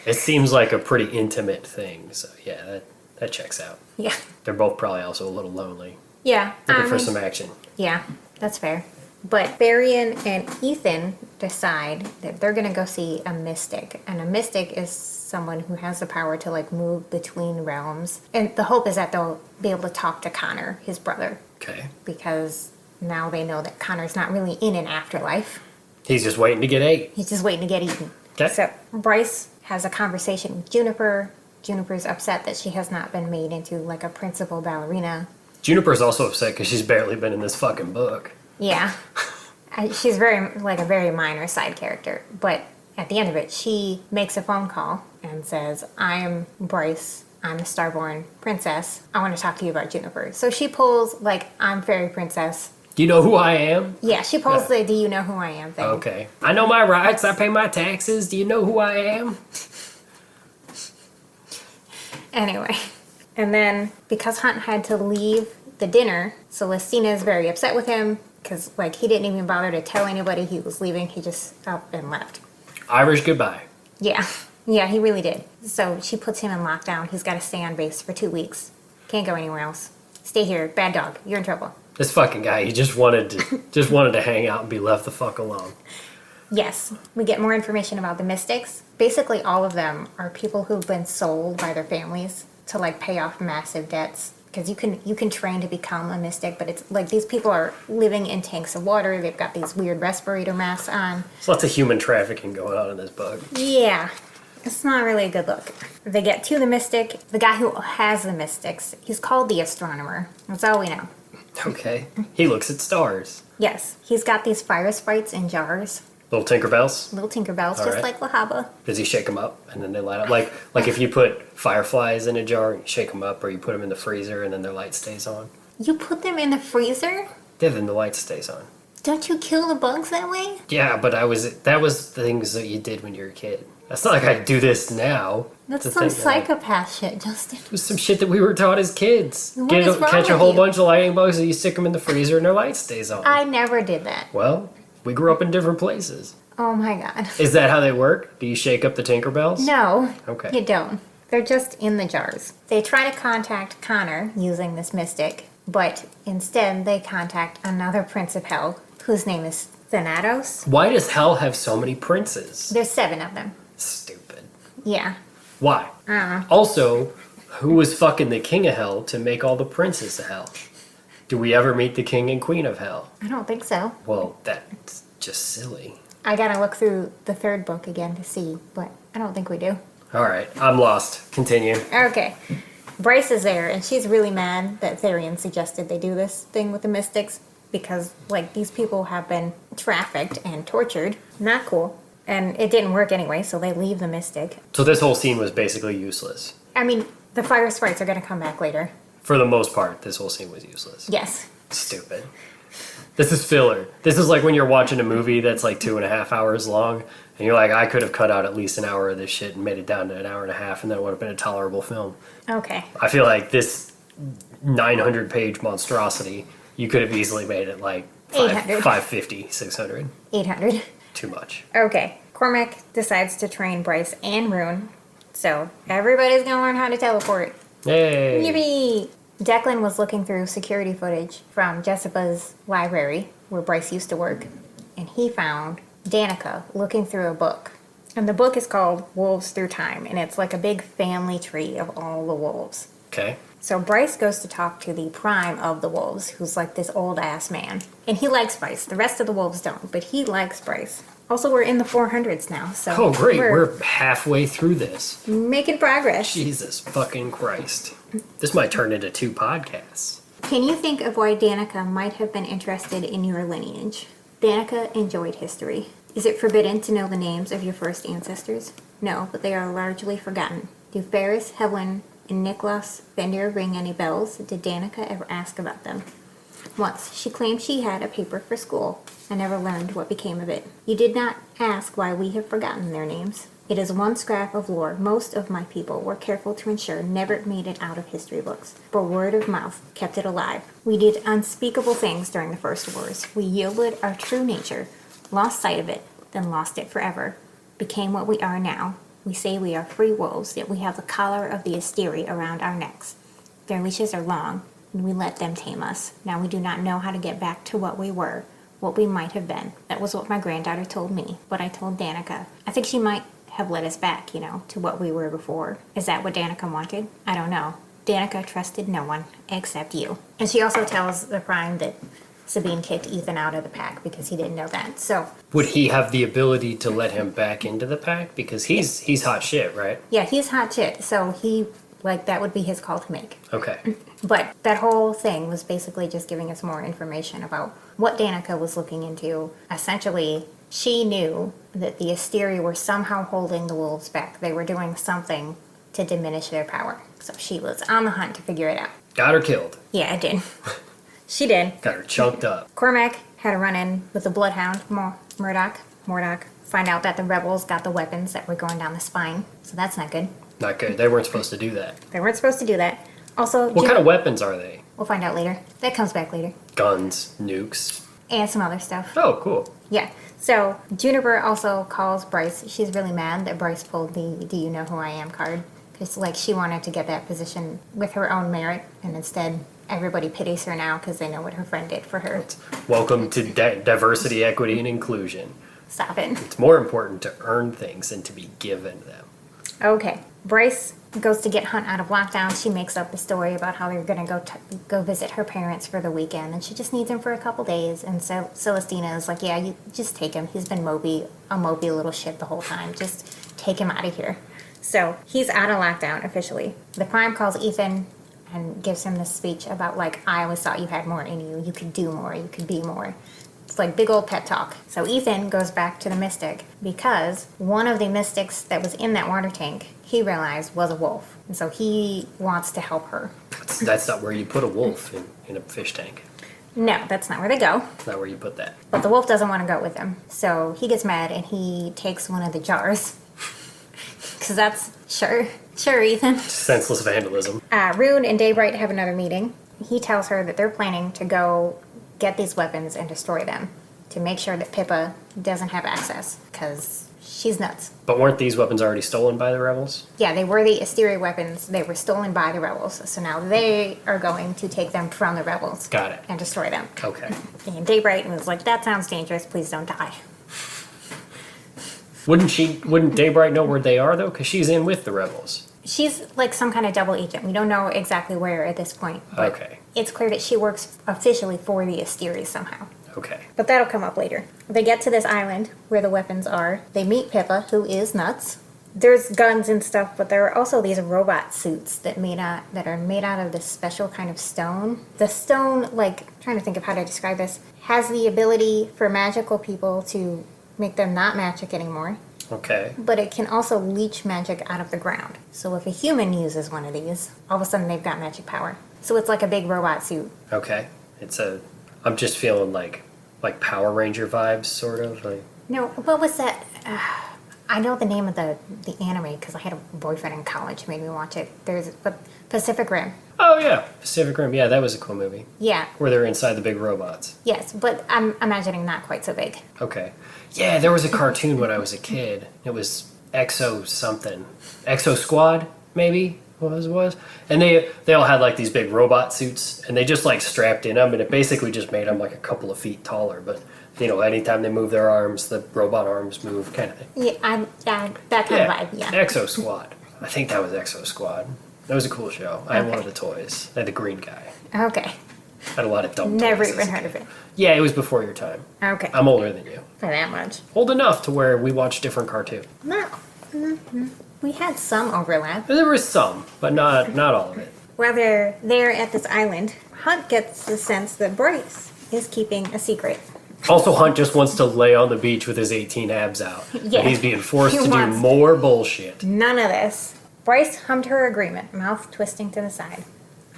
it seems like a pretty intimate thing. So yeah, that checks out. Yeah. They're both probably also a little lonely, Yeah. looking for some action. Yeah, that's fair. But Varian and Ethan decide that they're gonna go see a mystic, and a mystic is someone who has the power to like move between realms. And the hope is that they'll be able to talk to Connor, his brother. Okay. Because now they know that Connor's not really in an afterlife. He's just waiting to get ate. He's just waiting to get eaten. Okay. So Bryce has a conversation with Juniper. Juniper's upset that she has not been made into like a principal ballerina. Juniper's also upset because she's barely been in this fucking book. Yeah. She's a very minor side character. But at the end of it, she makes a phone call and says, I am Bryce. I'm a Starborn princess. I want to talk to you about Juniper. So she pulls, like, I'm fairy princess. Do you know who I am? Yeah, she pulls the do you know who I am thing. Okay. I know my rights. I pay my taxes. Do you know who I am? Anyway. And then, because Hunt had to leave the dinner, Celestina is very upset with him. Because, like, he didn't even bother to tell anybody he was leaving. He just up and left. Irish goodbye. Yeah. Yeah, he really did. So she puts him in lockdown. He's got to stay on base for 2 weeks. Can't go anywhere else. Stay here. Bad dog. You're in trouble. This fucking guy, he just wanted to hang out and be left the fuck alone. Yes. We get more information about the Mystics. Basically, all of them are people who've been sold by their families to, like, pay off massive debts. Because you can train to become a mystic, but it's like these people are living in tanks of water. They've got these weird respirator masks on. There's lots of human trafficking going on in this book. Yeah. It's not really a good look. They get to the mystic. The guy who has the mystics, he's called the astronomer. That's all we know. Okay. He looks at stars. Yes. He's got these fire sprites in jars. Little Tinkerbells. Little Tinkerbells, All just right. like Lahaba. Does he shake them up and then they light up? Like if you put fireflies in a jar and you shake them up, or you put them in the freezer and then their light stays on. You put them in the freezer? Yeah, then the light stays on. Don't you kill the bugs that way? Yeah, but that was things that you did when you were a kid. That's not like I do this now. That's to some think that, like, psychopath shit, Justin. it was some shit that we were taught as kids. What is wrong Catch a with whole you? bunch of lightning bugs and you stick them in the freezer and their light stays on. I never did that. Well, we grew up in different places. Oh my god. Is that how they work? Do you shake up the Tinkerbells? No, Okay. you don't. They're just in the jars. They try to contact Connor using this mystic, but instead they contact another prince of hell, whose name is Thanatos. Why does hell have so many princes? There's 7 of them. Stupid. Yeah. Why? Also, who was fucking the king of hell to make all the princes of hell? Do we ever meet the king and queen of hell? I don't think so. Well, that's just silly. I gotta look through the 3rd book again to see, but I don't think we do. Alright, I'm lost. Continue. Okay. Bryce is there, and she's really mad that Therion suggested they do this thing with the mystics, because, like, these people have been trafficked and tortured. Not cool. And it didn't work anyway, so they leave the mystic. So this whole scene was basically useless. I mean, the fire sprites are gonna come back later. For the most part, this whole scene was useless. Yes. Stupid. This is filler. This is like when you're watching a movie that's like 2.5 hours long, and you're like, I could have cut out at least an hour of this shit and made it down to an hour and a half, and then it would have been a tolerable film. Okay. I feel like this 900-page monstrosity, you could have easily made it like 800. 550, 600. 800. Too much. Okay. Cormac decides to train Bryce and Rune, so everybody's gonna learn how to teleport. Yay! Yippee! Declan was looking through security footage from Jessica's library, where Bryce used to work, and he found Danica looking through a book. And the book is called Wolves Through Time, and it's like a big family tree of all the wolves. Okay. So Bryce goes to talk to the prime of the wolves, who's like this old-ass man. And he likes Bryce. The rest of the wolves don't, but he likes Bryce. Also, we're in the 400s now, so... Oh, great. We're halfway through this. making progress. Jesus fucking Christ. This might turn into 2 podcasts. Can you think of why Danica might have been interested in your lineage? Danica enjoyed history. Is it forbidden to know the names of your first ancestors? No, but they are largely forgotten. Do Ferris, Helen, and Nicholas Fender ring any bells? Did Danica ever ask about them? Once, she claimed she had a paper for school. I never learned what became of it. You did not ask why we have forgotten their names. It is one scrap of lore most of my people were careful to ensure never made it out of history books, but word of mouth kept it alive. We did unspeakable things during the First Wars. We yielded our true nature, lost sight of it, then lost it forever, became what we are now. We say we are free wolves, yet we have the collar of the Asteri around our necks. Their leashes are long, and we let them tame us. Now we do not know how to get back to what we were, what we might have been. That was what my granddaughter told me, but I told Danica. I think she might have led us back, to what we were before. Is that what Danica wanted? I don't know. Danica trusted no one except you. And she also tells the Prime that Sabine kicked Ethan out of the pack because he didn't know that. So Would he have the ability to let him back into the pack? Because he's hot shit, right? yeah, he's hot shit. So that would be his call to make. Okay. But that whole thing was basically just giving us more information about what Danica was looking into. Essentially, she knew that the Asteri were somehow holding the wolves back. They were doing something to diminish their power. So she was on the hunt to figure it out. Got her killed. Yeah, it did. She did. Got her chunked up. Cormac had a run-in with the Bloodhound, Murdoch, find out that the rebels got the weapons that were going down the spine. So that's not good. Not good. They weren't supposed to do that. They weren't supposed to do that. Also, What kind of weapons are they? We'll find out later. That comes back later. Guns, nukes. And some other stuff. Oh, cool. Yeah. So Juniper also calls Bryce. She's really mad that Bryce pulled the "Do you know who I am" card. Because she wanted to get that position with her own merit, and instead everybody pities her now because they know what her friend did for her. Welcome to diversity, equity, and inclusion. Stop it. It's more important to earn things than to be given them. Okay. Bryce goes to get Hunt out of lockdown. She makes up the story about how they're going to go visit her parents for the weekend, and she just needs him for a couple days. And so Celestina is like, yeah, you just take him. He's been a mopey little shit the whole time. Just take him out of here. So he's out of lockdown officially. The Prime calls Ethan and gives him this speech about I always thought you had more in you. You could do more. You could be more. It's like big old pep talk. So Ethan goes back to the Mystic because one of the Mystics that was in that water tank, he realized was a wolf. And so he wants to help her. That's not where you put a wolf in a fish tank. No, that's not where they go. That's not where you put that. But the wolf doesn't want to go with him. So he gets mad and he takes one of the jars. Because that's, sure, Ethan. Senseless vandalism. Rune and Daybright have another meeting. He tells her that they're planning to go get these weapons and destroy them to make sure that Pippa doesn't have access, because she's nuts. But weren't these weapons already stolen by the rebels? Yeah, they were the Asteri weapons. They were stolen by the rebels. So now they are going to take them from the rebels. Got it. And destroy them. Okay. And Daybright was like, that sounds dangerous. Please don't die. Wouldn't Daybright know where they are, though? Because she's in with the rebels. She's like some kind of double agent. We don't know exactly where at this point. But Okay. it's clear that she works officially for the Asteri somehow. Okay. But that'll come up later. They get to this island where the weapons are. They meet Pippa, who is nuts. There's guns and stuff, but there are also these robot suits that are made out of this special kind of stone. The stone, trying to think of how to describe this, has the ability for magical people to make them not magic anymore. Okay. But it can also leech magic out of the ground. So if a human uses one of these, all of a sudden they've got magic power. So it's like a big robot suit. Okay. I'm just feeling like Power Ranger vibes, sort of. No, what was that? I know the name of the anime because I had a boyfriend in college who made me watch it. There's Pacific Rim. Oh, yeah. Pacific Rim. Yeah, that was a cool movie. Yeah. Where they're inside the big robots. Yes, but I'm imagining not quite so big. Okay. Yeah, there was a cartoon when I was a kid. It was Exo something. Exo Squad, maybe? was. And they all had like these big robot suits, and they just like strapped in them, and it basically just made them like a couple of feet taller. But anytime they move their arms, the robot arms move, kind of thing. Yeah, that kind of vibe. Yeah. Exo Squad. I think that was Exo Squad. That was a cool show. I had one of the toys. I had the green guy. Okay. I had a lot of dumb Never toys even heard of it. Yeah, it was before your time. Okay. I'm older than you. For that much. Old enough to where we watched different cartoons. No. We had some overlap. There was some, but not all of it. While they're there at this island, Hunt gets the sense that Bryce is keeping a secret. Also, Hunt just wants to lay on the beach with his 18 abs out. Yeah. And he's being forced He to do wants- more bullshit. None of this. Bryce hummed her agreement, mouth twisting to the side.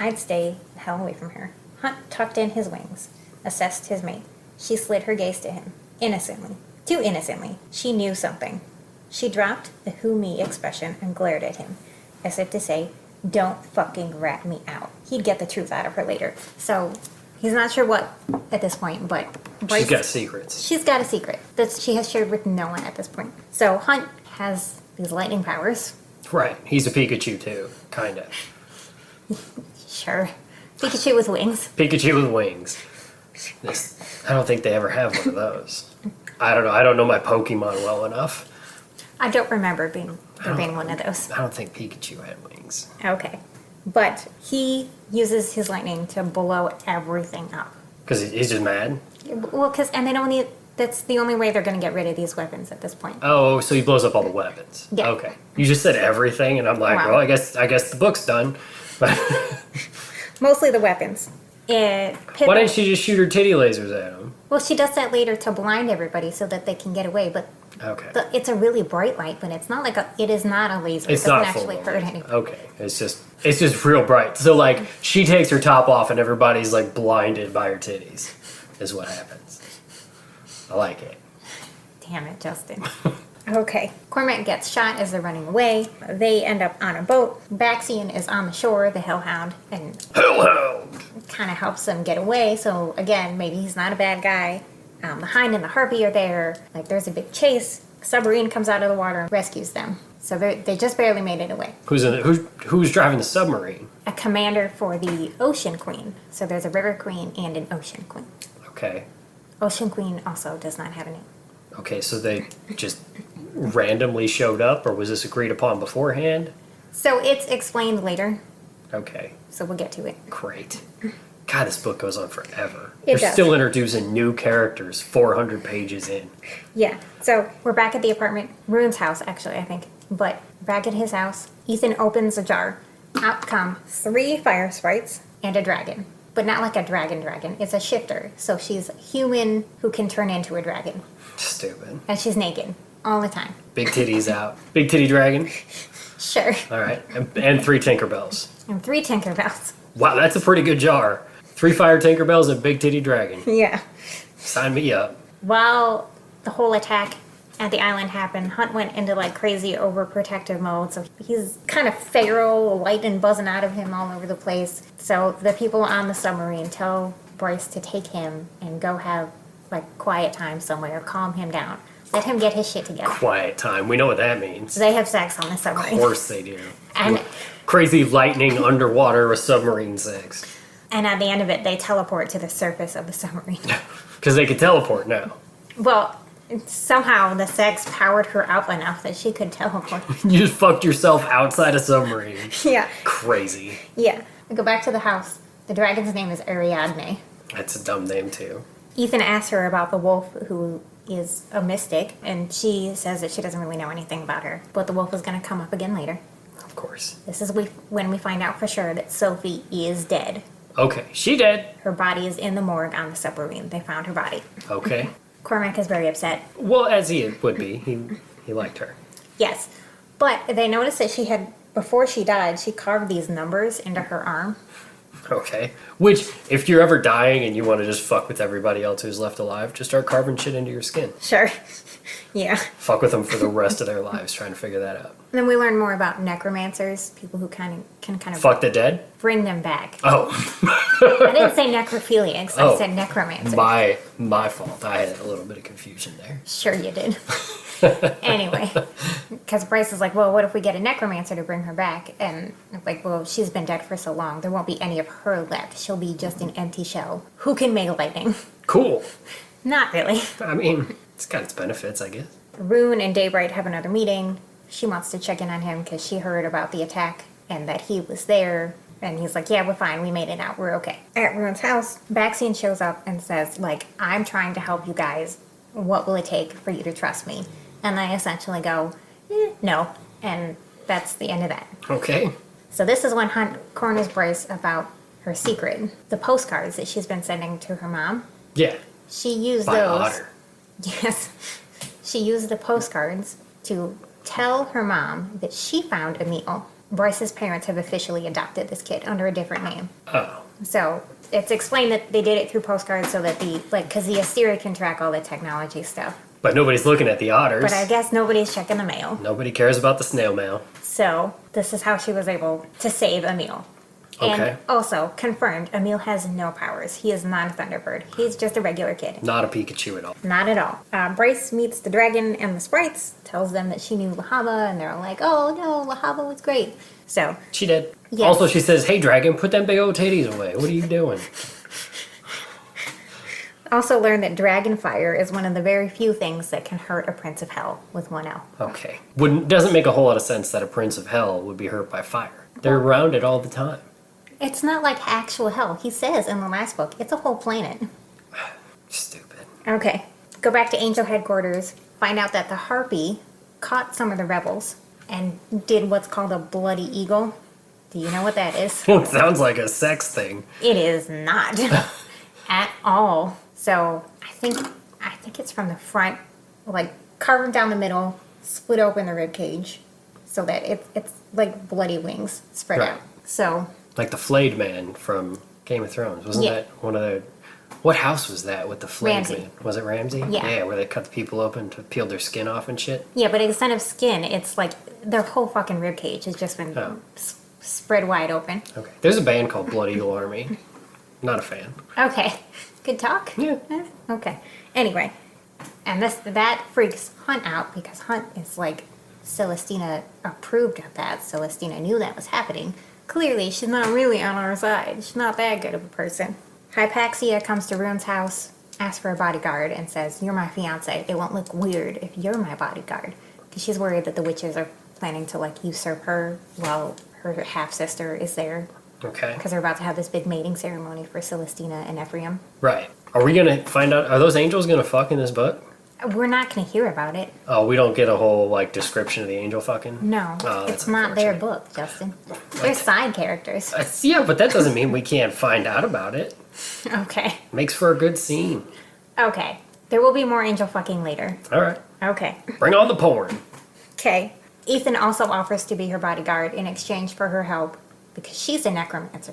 I'd stay the hell away from her. Hunt tucked in his wings, assessed his mate. She slid her gaze to him, innocently. Too innocently. She knew something. She dropped the who me expression and glared at him, as if to say, don't fucking rat me out. He'd get the truth out of her later. So, he's not sure what at this point, but Bryce... She's got secrets. She's got a secret that she has shared with no one at this point. So, Hunt has these lightning powers. Right. He's a Pikachu, too. Kinda. Sure. Pikachu with wings. Pikachu with wings. I don't think they ever have one of those. I don't know. I don't know my Pokemon well enough. I don't remember there being one of those. I don't think Pikachu had wings. Okay. But he uses his lightning to blow everything up. Because he's just mad? Well, and they don't need... That's the only way they're going to get rid of these weapons at this point. Oh, so he blows up all the weapons. Yeah. Okay. You just said everything, and I'm like, Wow. well, I guess the book's done. Mostly the weapons. Why didn't she just shoot her titty lasers at him? Well, she does that later to blind everybody so that they can get away, but Okay. it's a really bright light, but it's not like it is not a laser. It's it doesn't not actually full hurt laser. anyone. Okay. It's just real bright. So like she takes her top off and everybody's like blinded by her titties. Is what happens. I like it. Damn it, Justin. Okay. Cormac gets shot as they're running away. They end up on a boat. Baxian is on the shore, the Hellhound, and Hellhound. kind of helps them get away. So again, maybe he's not a bad guy. The Hind and the Harpy are there. Like there's a big chase. Submarine comes out of the water and rescues them. So they just barely made it away. Who's driving the submarine? A commander for the Ocean Queen. So there's a River Queen and an Ocean Queen. Okay. Ocean Queen also does not have a name. Okay, so they just randomly showed up, or was this agreed upon beforehand? So it's explained later. Okay, So we'll get to it. great. God, this book goes on forever. It They're does. still introducing new characters 400 pages in. Yeah. So we're back at the apartment. Rune's house, actually, I think. But back at his house, Ethan opens a jar. Out come 3 fire sprites and a dragon. But not like a dragon. It's a shifter. So she's a human who can turn into a dragon. Stupid. And she's naked all the time. Big titties out. Big titty dragon. Sure. All right, and 3 Tinkerbells. And 3 Tinkerbells. Wow, that's a pretty good jar. 3 fire Tinkerbells and big titty dragon. Yeah. Sign me up. While the whole attack at the island happened, Hunt went into like crazy overprotective mode. So he's kind of feral, lightning buzzing out of him all over the place. So the people on the submarine tell Bryce to take him and go have like quiet time somewhere, calm him down. Let him get his shit together. Quiet time. We know what that means. They have sex on the Of submarine. course they do. And Crazy lightning underwater with submarine sex. and at the end of it, they teleport to the surface of the submarine. Because they can teleport now. Well, somehow the sex powered her up enough that she could teleport. You just fucked yourself outside a submarine. Yeah. Crazy. Yeah. We go back to the house. The dragon's name is Ariadne. That's a dumb name, too. Ethan asks her about the wolf who is a mystic, and she says that she doesn't really know anything about her. But the wolf is going to come up again later. Of course. This is when we find out for sure that Sophie is dead. Okay, she dead. Her body is in the morgue on the submarine. They found her body. Okay. Cormac is very upset. Well, as he would be. He liked her. Yes. But they noticed that she had, before she died, she carved these numbers into her arm. Okay. Which, if you're ever dying and you want to just fuck with everybody else who's left alive, just start carving shit into your skin. Sure. Yeah. Fuck with them for the rest of their lives trying to figure that out. And then we learn more about necromancers, people who can kind of Fuck the dead? bring them back. Oh. I didn't say necrophiliacs, I Oh. said necromancer. My fault. I had a little bit of confusion there. Sure you did. Anyway, because Bryce is like, well, what if we get a necromancer to bring her back? And it's like, well, she's been dead for so long. There won't be any of her left. She'll be just an empty shell. Who can make lightning? Cool. Not really. I mean, it's got its benefits, I guess. Rune and Daybright have another meeting. She wants to check in on him because she heard about the attack and that he was there. And he's like, yeah, we're fine. We made it out. We're okay. At Rune's house, Baxian shows up and says, like, I'm trying to help you guys. What will it take for you to trust me? And I essentially go, no. And that's the end of that. Okay. So this is when Hunt corners Bryce about her secret. The postcards that she's been sending to her mom. Yeah. She used By those. otter. Yes. She used the postcards to tell her mom that she found Emil. Bryce's parents have officially adopted this kid under a different name. Oh. So it's explained that they did it through postcards so that because the Asteria can track all the technology stuff. But nobody's looking at the otters. But I guess nobody's checking the mail. Nobody cares about the snail mail. So this is how she was able to save Emil. Okay. And also, confirmed, Emil has no powers. He is not a Thunderbird. He's just a regular kid. Not a Pikachu at all. Not at all. Bryce meets the dragon and the sprites, tells them that she knew Lahava, and they're all like, oh no, Lahava was great. So, She did. Yes. Also, she says, hey, dragon, put them big old titties away. What are you doing? also learned that dragon fire is one of the very few things that can hurt a Prince of Hell with one L. Okay. Doesn't make a whole lot of sense that a Prince of Hell would be hurt by fire. They're around it all the time. It's not like actual hell. He says in the last book, it's a whole planet. Stupid. Okay, go back to Angel headquarters, find out that the Harpy caught some of the rebels and did what's called a bloody eagle. Do you know what that is? Sounds like a sex thing. It is not at all. So I think it's from the front, like carved down the middle, split open the rib cage, so that it's like bloody wings spread Right. out. So Like the flayed man from Game of Thrones. Wasn't Yeah. that one of the... What house was that with the flayed Ramsay. man? Was it Ramsay? Yeah. Yeah, where they cut the people open to peel their skin off and shit. yeah, but instead of skin, it's like their whole fucking rib cage has just been Oh. spread wide open. Okay. There's a band called Blood Eagle Army. Not a fan. Okay, good talk. Yeah. Okay. Anyway, and that freaks Hunt out because Hunt is like, Celestina approved of that. Celestina knew that was happening. Clearly, she's not really on our side. She's not that good of a person. Hypaxia comes to Rune's house, asks for a bodyguard, and says, you're my fiance. It won't look weird if you're my bodyguard. Because she's worried that the witches are planning to like usurp her while her half-sister is there. Okay. Because they're about to have this big mating ceremony for Celestina and Ephraim. Right. Are we gonna find out... Are those angels gonna fuck in this book? We're not going to hear about it. Oh, we don't get a whole, like, description of the angel fucking? No, Oh, that's it's not their unfortunate. book, Justin. They're side characters. Yeah, but that doesn't mean we can't find out about it. Okay. Makes for a good scene. Okay. There will be more angel fucking later. All right. Okay. Bring on the porn. Okay. Ethan also offers to be her bodyguard in exchange for her help because she's a necromancer.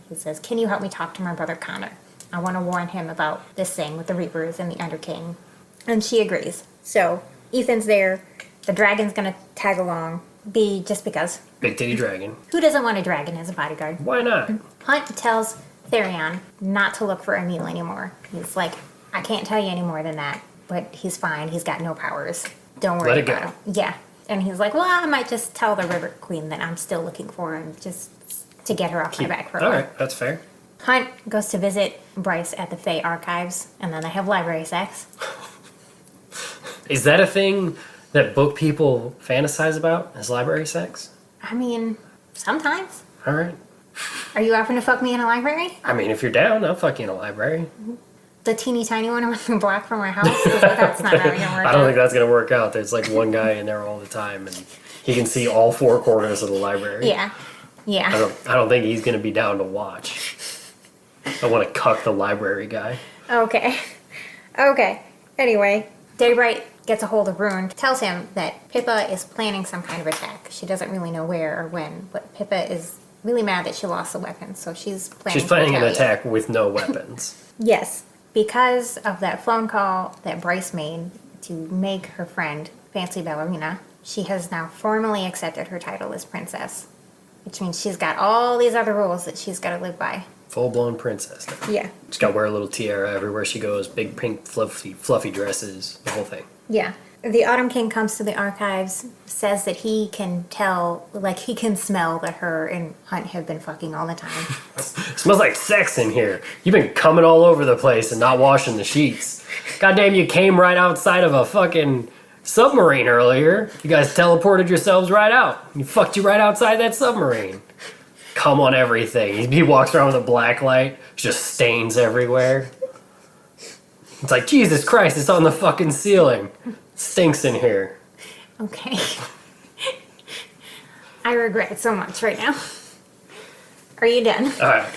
He says, can you help me talk to my brother Connor? I want to warn him about this thing with the Reapers and the Underking. And she agrees. So Ethan's there. The dragon's going to tag along. Just because. Big titty dragon. Who doesn't want a dragon as a bodyguard? Why not? Hunt tells Therion not to look for Emil anymore. He's like, I can't tell you any more than that, but he's fine. He's got no powers. Don't worry Let it about go. him. Yeah. And he's like, well, I might just tell the River Queen that I'm still looking for him just to get her off my back for a All while. right, that's fair. Hunt goes to visit Bryce at the Fae Archives, and then they have library sex. Is that a thing that book people fantasize about? Is library sex? I mean, sometimes. All right. Are you offering to fuck me in a library? I mean, if you're down, I'll fuck you in a library. The teeny tiny one on the block from my house? That's not how it's gonna work I don't out. think that's going to work out. There's like one guy in there all the time, and he can see all four corners of the library. Yeah. Yeah. I don't think he's going to be down to watch. I want to cuck the library guy. Okay. Okay. Anyway, Daybright gets a hold of Rune, tells him that Pippa is planning some kind of attack. She doesn't really know where or when, but Pippa is really mad that she lost the weapon, so she's planning She's planning to an retaliate. attack with no weapons. Yes, because of that phone call that Bryce made to make her friend Fancy Ballerina, she has now formally accepted her title as princess, which means she's got all these other rules that she's got to live by. Full-blown princess. Yeah. She's got to wear a little tiara everywhere she goes, big pink fluffy dresses, the whole thing. Yeah. the Autumn King comes to the archives, says that he can tell, like he can smell that her and Hunt have been fucking all the time. Smells like sex in here. You've been coming all over the place and not washing the sheets. Goddamn, you came right outside of a fucking submarine earlier. You guys teleported yourselves right out. You fucked you right outside that submarine. Come on everything. He walks around with a black light, just stains everywhere. It's like, Jesus Christ, it's on the fucking ceiling. Stinks in here. Okay. I regret it so much right now. Are you done? Alright,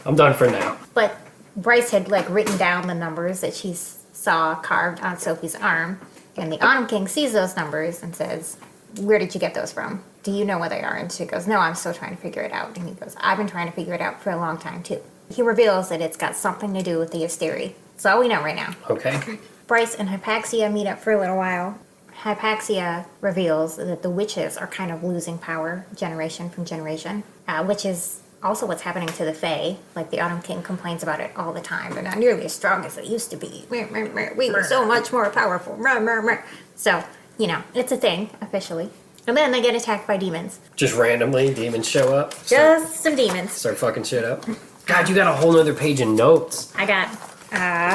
I'm done for now. But Bryce had like written down the numbers that she saw carved on Sophie's arm, and the Autumn King sees those numbers and says, "Where did you get those from? Do you know what they are?" And she goes, "No, I'm still trying to figure it out." And he goes, "I've been trying to figure it out for a long time too." He reveals that it's got something to do with the Asteri. That's all we know right now. Okay. Bryce and Hypaxia meet up for a little while. Hypaxia reveals that the witches are kind of losing power generation from generation, which is also what's happening to the Fae. Like the Autumn King complains about it all the time. They're not nearly as strong as they used to be. We were so much more powerful. So, you know, it's a thing, officially. And then they get attacked by demons. Just randomly, demons show up. Just some demons. Start fucking shit up. God, you got a whole nother page of notes. I got,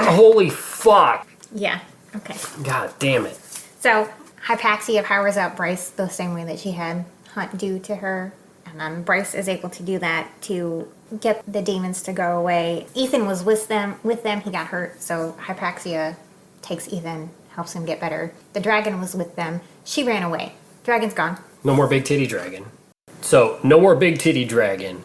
Holy fuck. yeah, okay. God damn it. So Hypaxia powers up Bryce the same way that she had Hunt do to her. And then Bryce is able to do that to get the demons to go away. Ethan was with them. He got hurt, so Hypaxia takes Ethan, helps him get better. The dragon was with them. She ran away. Dragon's gone. No more big titty dragon. So, no more big titty dragon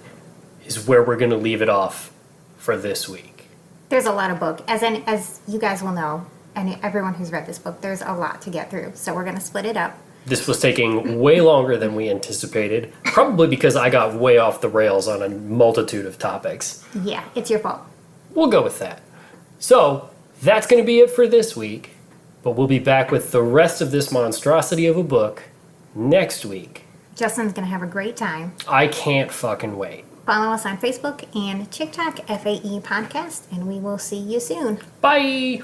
is where we're going to leave it off for this week. There's a lot of book. As you guys will know, and everyone who's read this book, there's a lot to get through. So we're going to split it up. This was taking way longer than we anticipated, probably because I got way off the rails on a multitude of topics. Yeah, it's your fault. We'll go with that. So, that's going to be it for this week, but we'll be back with the rest of this monstrosity of a book next week. Justin's going to have a great time. I can't fucking wait. Follow us on Facebook and TikTok, FAE Podcast, and we will see you soon. Bye!